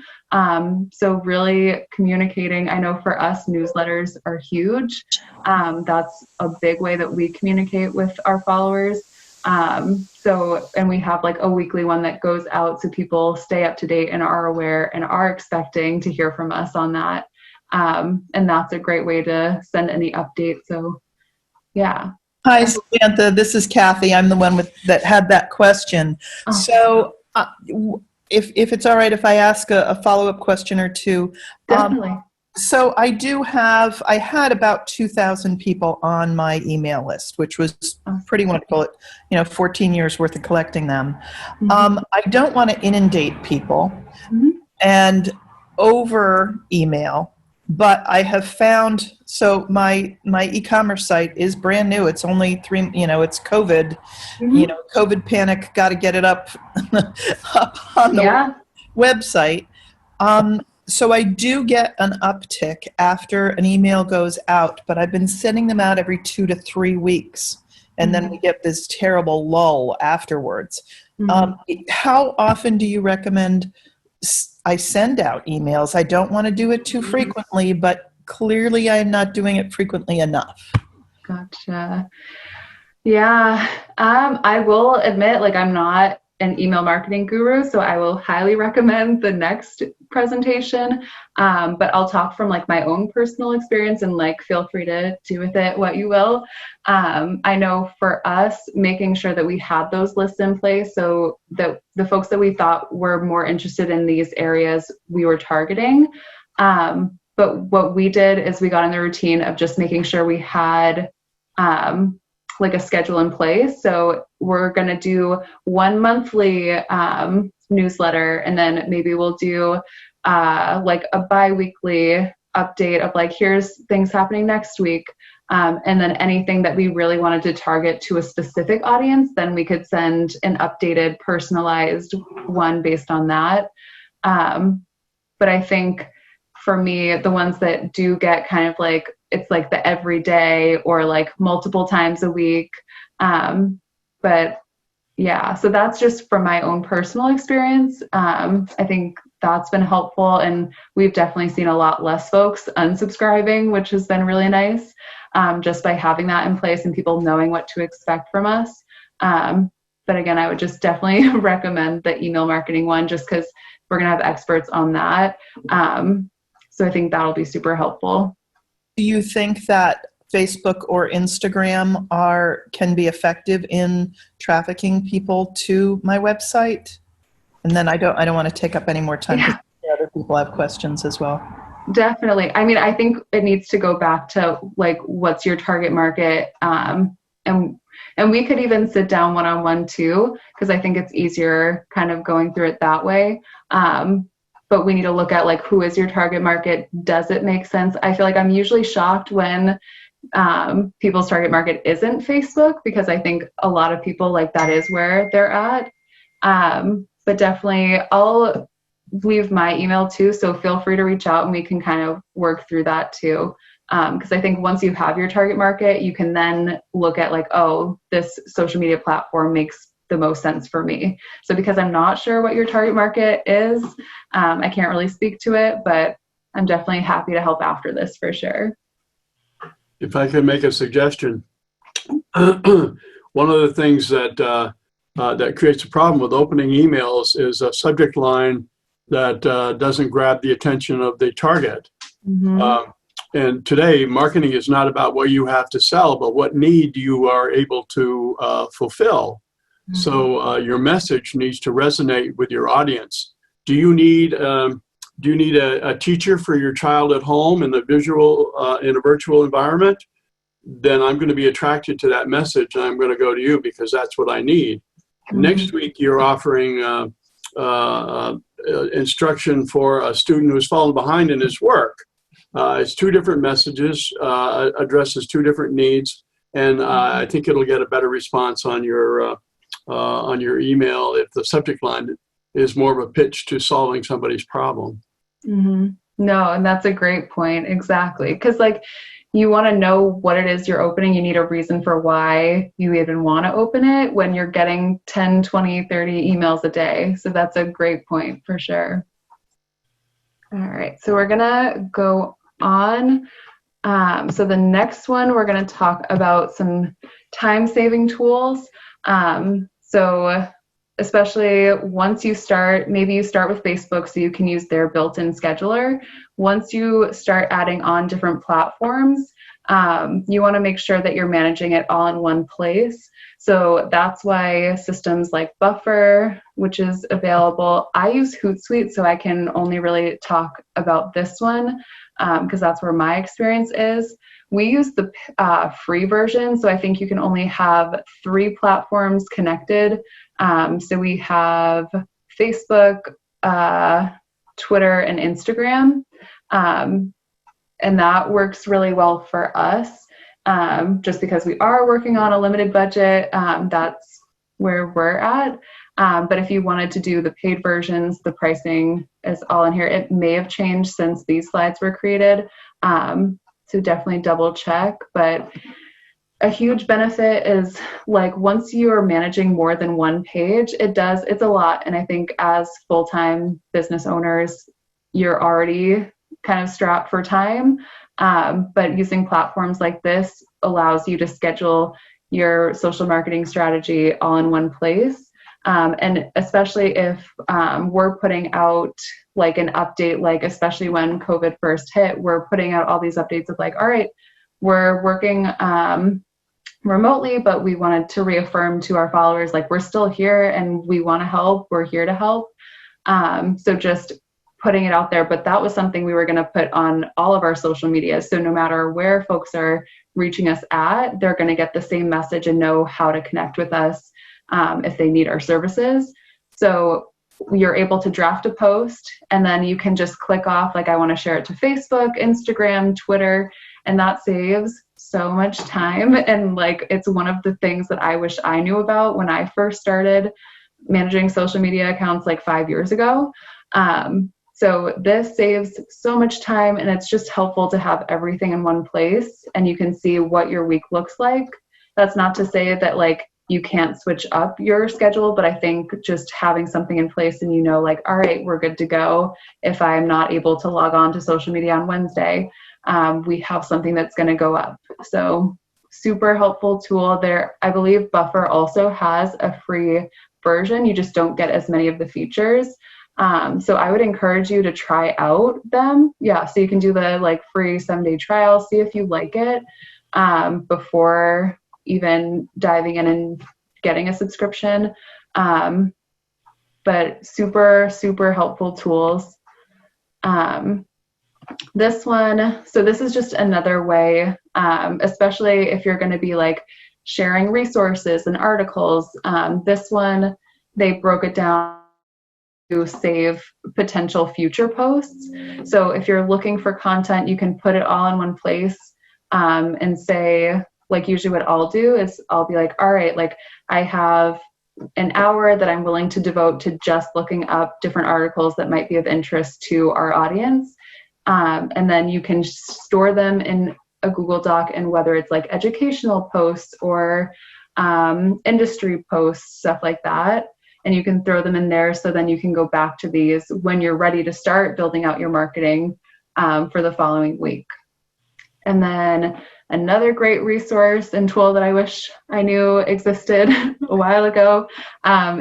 So really communicating, I know for us, newsletters are huge. That's a big way that we communicate with our followers. And we have like a weekly one that goes out so people stay up to date and are aware and are expecting to hear from us on that. And that's a great way to send any updates. So yeah. Hi, Samantha. This is Kathy. I'm the one that had that question. Oh. So if it's all right if I ask a follow-up question or two. Definitely. So I had about 2,000 people on my email list, which was pretty wonderful. 14 years worth of collecting them. Mm-hmm. I don't want to inundate people and over email, but I have found, so my e-commerce site is brand new. It's only it's COVID, COVID panic, got to get it up on the website. So I do get an uptick after an email goes out, but I've been sending them out every 2 to 3 weeks. And then we get this terrible lull afterwards. How often do you recommend I send out emails? I don't want to do it too frequently, but clearly I'm not doing it frequently enough. Gotcha. Yeah. I will admit, like, I'm not an email marketing guru, so I will highly recommend the next presentation. But I'll talk from like my own personal experience and like feel free to do with it what you will. I know for us, making sure that we had those lists in place so that the folks that we thought were more interested in these areas we were targeting. But what we did is we got in the routine of just making sure we had like a schedule in place. So we're going to do one monthly newsletter, and then maybe we'll do like a bi-weekly update of like, here's things happening next week. And then anything that we really wanted to target to a specific audience, then we could send an updated, personalized one based on that. But I think for me, the ones that do get kind of like, it's like the everyday or like multiple times a week. But yeah, so that's just from my own personal experience. I think that's been helpful, and we've definitely seen a lot less folks unsubscribing, which has been really nice, just by having that in place and people knowing what to expect from us. But again, I would just definitely recommend the email marketing one, just because we're going to have experts on that. So I think that'll be super helpful. Do you think that Facebook or Instagram can be effective in trafficking people to my website? And then I don't want to take up any more time because other people have questions as well. Definitely. I mean, I think it needs to go back to like, what's your target market? And we could even sit down one-on-one too, because I think it's easier kind of going through it that way. But we need to look at like, who is your target market? Does it make sense? I feel like I'm usually shocked when people's target market isn't Facebook, because I think a lot of people like that is where they're at. But definitely I'll leave my email too. So feel free to reach out and we can kind of work through that too. Because I think once you have your target market, you can then look at like, oh, this social media platform makes the most sense for me. So because I'm not sure what your target market is, I can't really speak to it, but I'm definitely happy to help after this for sure. If I could make a suggestion, one of the things that that creates a problem with opening emails is a subject line that doesn't grab the attention of the target. And today, marketing is not about what you have to sell, but what need you are able to fulfill. So your message needs to resonate with your audience. Do you need a teacher for your child at home in a virtual environment? Then I'm going to be attracted to that message, and I'm going to go to you because that's what I need. Next week, you're offering instruction for a student who's fallen behind in his work. It's two different messages, addresses two different needs, and I think it'll get a better response on your email if the subject line is more of a pitch to solving somebody's problem. No, and that's a great point. Exactly. Because like you want to know what it is you're opening. You need a reason for why you even want to open it when you're getting 10, 20, 30 emails a day. So that's a great point for sure. All right. So we're going to go on. So the next one, we're going to talk about some time-saving tools. So especially once you start, maybe you start with Facebook so you can use their built-in scheduler. Once you start adding on different platforms, you want to make sure that you're managing it all in one place. So that's why systems like Buffer, which is available, I use Hootsuite, so I can only really talk about this one because that's where my experience is. We use the free version, so I think you can only have 3 platforms connected. So we have Facebook, Twitter, and Instagram. And that works really well for us just because we are working on a limited budget. That's where we're at. But if you wanted to do the paid versions, the pricing is all in here. It may have changed since these slides were created. So definitely double check. But a huge benefit is like once you're managing more than one page, it's a lot. And I think as full-time business owners, you're already kind of strapped for time. But using platforms like this allows you to schedule your social marketing strategy all in one place. And especially if we're putting out like an update, like especially when COVID first hit, we're putting out all these updates of like, all right, we're working remotely, but we wanted to reaffirm to our followers, like we're still here and we want to help, we're here to help. So just putting it out there, but that was something we were going to put on all of our social media. So no matter where folks are reaching us at, they're going to get the same message and know how to connect with us if they need our services. So you're able to draft a post and then you can just click off, like I want to share it to Facebook, Instagram, Twitter, and that saves so much time. And like, it's one of the things that I wish I knew about when I first started managing social media accounts like 5 years ago. So this saves so much time and it's just helpful to have everything in one place and you can see what your week looks like. That's not to say that like you can't switch up your schedule, but I think just having something in place and you know, like, all right, we're good to go. If I'm not able to log on to social media on Wednesday, we have something that's going to go up. So super helpful tool there. I believe Buffer also has a free version. You just don't get as many of the features. So I would encourage you to try out them. Yeah, so you can do the like free 7-day trial, see if you like it before even diving in and getting a subscription. But super, super helpful tools. This one, so this is just another way, especially if you're going to be like sharing resources and articles. This one, they broke it down to save potential future posts. So if you're looking for content, you can put it all in one place and say, like usually what I'll do is I'll be like, all right, like I have an hour that I'm willing to devote to just looking up different articles that might be of interest to our audience. And then you can store them in a Google Doc, and whether it's like educational posts or industry posts, stuff like that. And you can throw them in there so then you can go back to these when you're ready to start building out your marketing for the following week. And then another great resource and tool that I wish I knew existed a while ago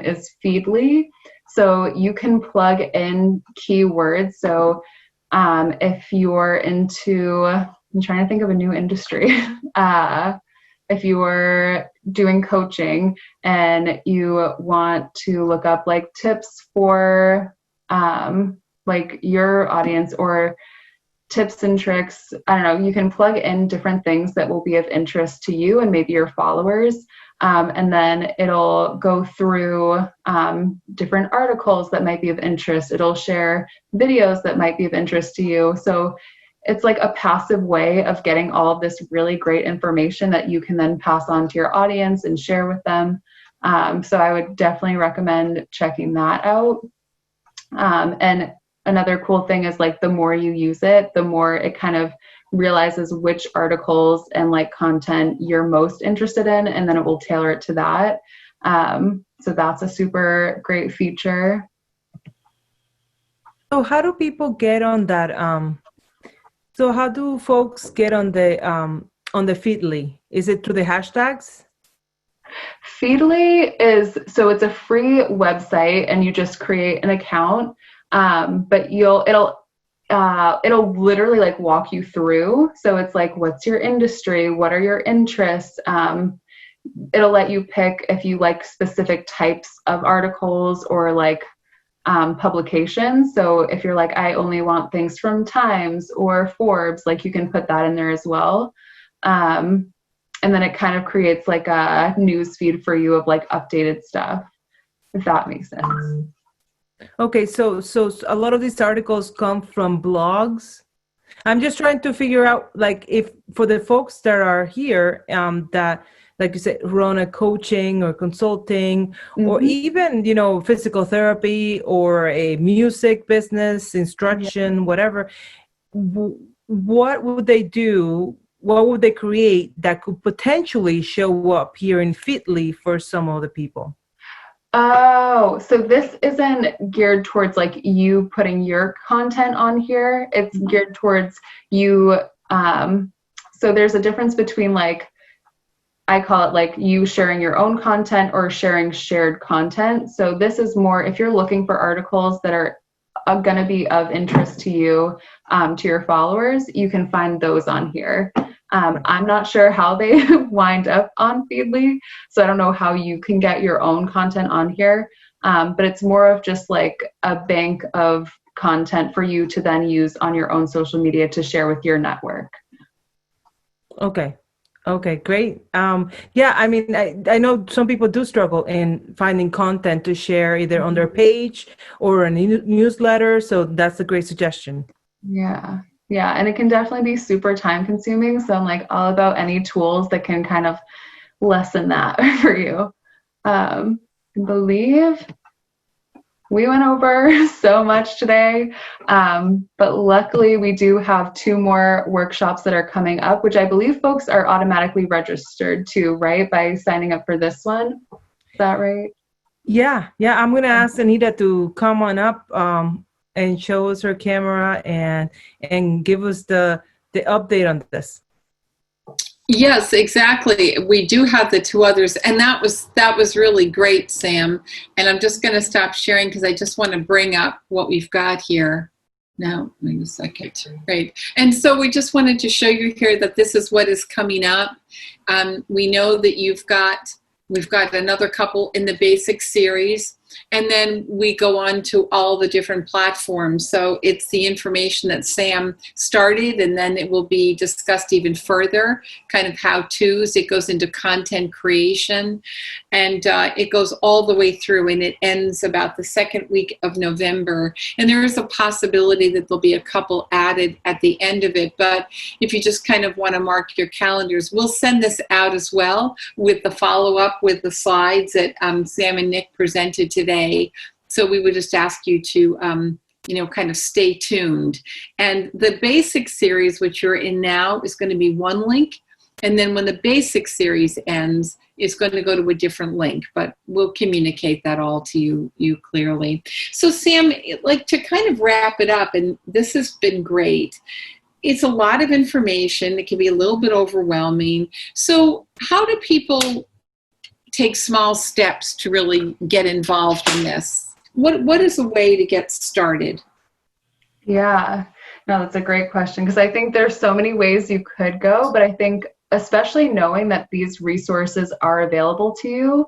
is Feedly. So you can plug in keywords. So if you're into, I'm trying to think of a new industry. If you're doing coaching and you want to look up like tips for like your audience or tips and tricks, I don't know, you can plug in different things that will be of interest to you and maybe your followers. And then it'll go through different articles that might be of interest. It'll share videos that might be of interest to you. So it's like a passive way of getting all of this really great information that you can then pass on to your audience and share with them. So I would definitely recommend checking that out. And another cool thing is like the more you use it, the more it kind of realizes which articles and like content you're most interested in, and then it will tailor it to that. So that's a super great feature. So how do people get on that? So how do folks get on the Feedly? Is it through the hashtags? Feedly so it's a free website, and you just create an account, but it'll literally like walk you through. So it's like, what's your industry? What are your interests? It'll let you pick if you like specific types of articles or like publications. So if you're like, I only want things from Times or Forbes, like you can put that in there as well. And then it kind of creates like a news feed for you of like updated stuff, if that makes sense. Okay, so a lot of these articles come from blogs. I'm just trying to figure out, like, if for the folks that are here, that, like you said, run a coaching or consulting, or even, you know, physical therapy or a music business, instruction, whatever, what would they do? What would they create that could potentially show up here in Feedly for some of the people? Oh, so this isn't geared towards like you putting your content on here. It's geared towards you. So there's a difference between like, I call it like you sharing your own content or sharing shared content. So this is more if you're looking for articles that are going to be of interest to you, to your followers, you can find those on here. I'm not sure how they wind up on Feedly, so I don't know how you can get your own content on here, but it's more of just like a bank of content for you to then use on your own social media to share with your network. Okay, great. Yeah, I mean, I know some people do struggle in finding content to share either on their page or a newsletter, so that's a great suggestion. Yeah, and it can definitely be super time consuming. So I'm like all about any tools that can kind of lessen that for you. I believe we went over so much today, but luckily we do have 2 more workshops that are coming up, which I believe folks are automatically registered to, right? By signing up for this one. Is that right? Yeah, I'm going to ask Anita to come on up and show us her camera and give us the update on this. Yes, exactly. We do have the 2 others, and that was really great, Sam. And I'm just going to stop sharing because I just want to bring up what we've got here. Now, wait a second. Right. And so we just wanted to show you here that this is what is coming up. We know that we've got another couple in the basic series. And then we go on to all the different platforms. So it's the information that Sam started, and then it will be discussed even further, kind of how-tos. It goes into content creation, and it goes all the way through, and it ends about the 2nd week of November. And there is a possibility that there'll be a couple added at the end of it. But if you just kind of want to mark your calendars, we'll send this out as well with the follow-up with the slides that Sam and Nick presented today. So we would just ask you to, kind of stay tuned. And the basic series, which you're in now, is going to be one link. And then when the basic series ends, it's going to go to a different link. But we'll communicate that all to you clearly. So Sam, like to kind of wrap it up, and this has been great. It's a lot of information. It can be a little bit overwhelming. So how do people take small steps to really get involved in this? What is a way to get started? Yeah, no, that's a great question, because I think there's so many ways you could go, but I think especially knowing that these resources are available to you,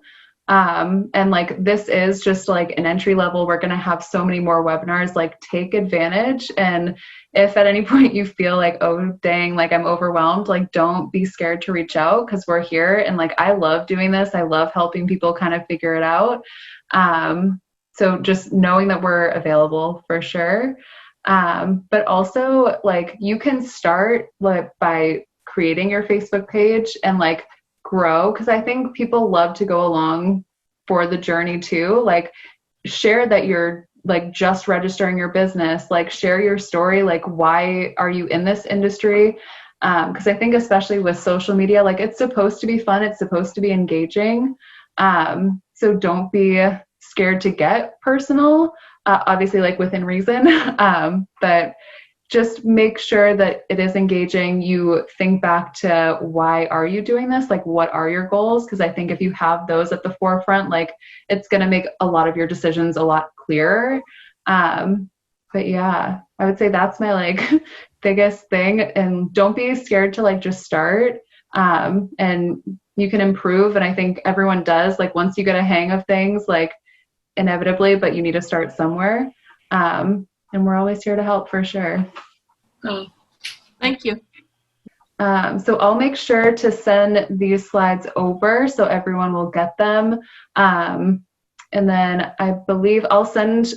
and like this is just like an entry level. We're going to have so many more webinars, like take advantage. And if at any point you feel like, oh dang, like I'm overwhelmed, like don't be scared to reach out, because we're here. And like I love doing this. I love helping people kind of figure it out. So just knowing that we're available for sure. But also like you can start like by creating your Facebook page and like grow, because I think people love to go along for the journey too. Like share that you're like just registering your business, like share your story, like why are you in this industry? Because I think especially with social media, like it's supposed to be fun, it's supposed to be engaging. So don't be scared to get personal, obviously like within reason, but just make sure that it is engaging. You think back to why are you doing this? Like what are your goals? Because I think if you have those at the forefront, like it's going to make a lot of your decisions a lot clearer. But yeah, I would say that's my like biggest thing. And don't be scared to like just start. And you can improve. And I think everyone does, like once you get a hang of things, like inevitably, but you need to start somewhere. And we're always here to help for sure. Oh, thank you. So I'll make sure to send these slides over so everyone will get them. And then I believe I'll send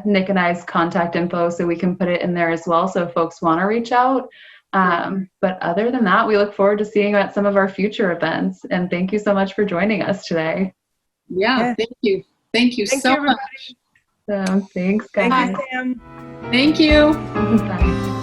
Nick and I's contact info so we can put it in there as well so if folks want to reach out. But other than that, we look forward to seeing you at some of our future events. And thank you so much for joining us today. Yeah, thank you. Thank you so much. So thanks, guys. Thank you, Sam. Thank you. Bye.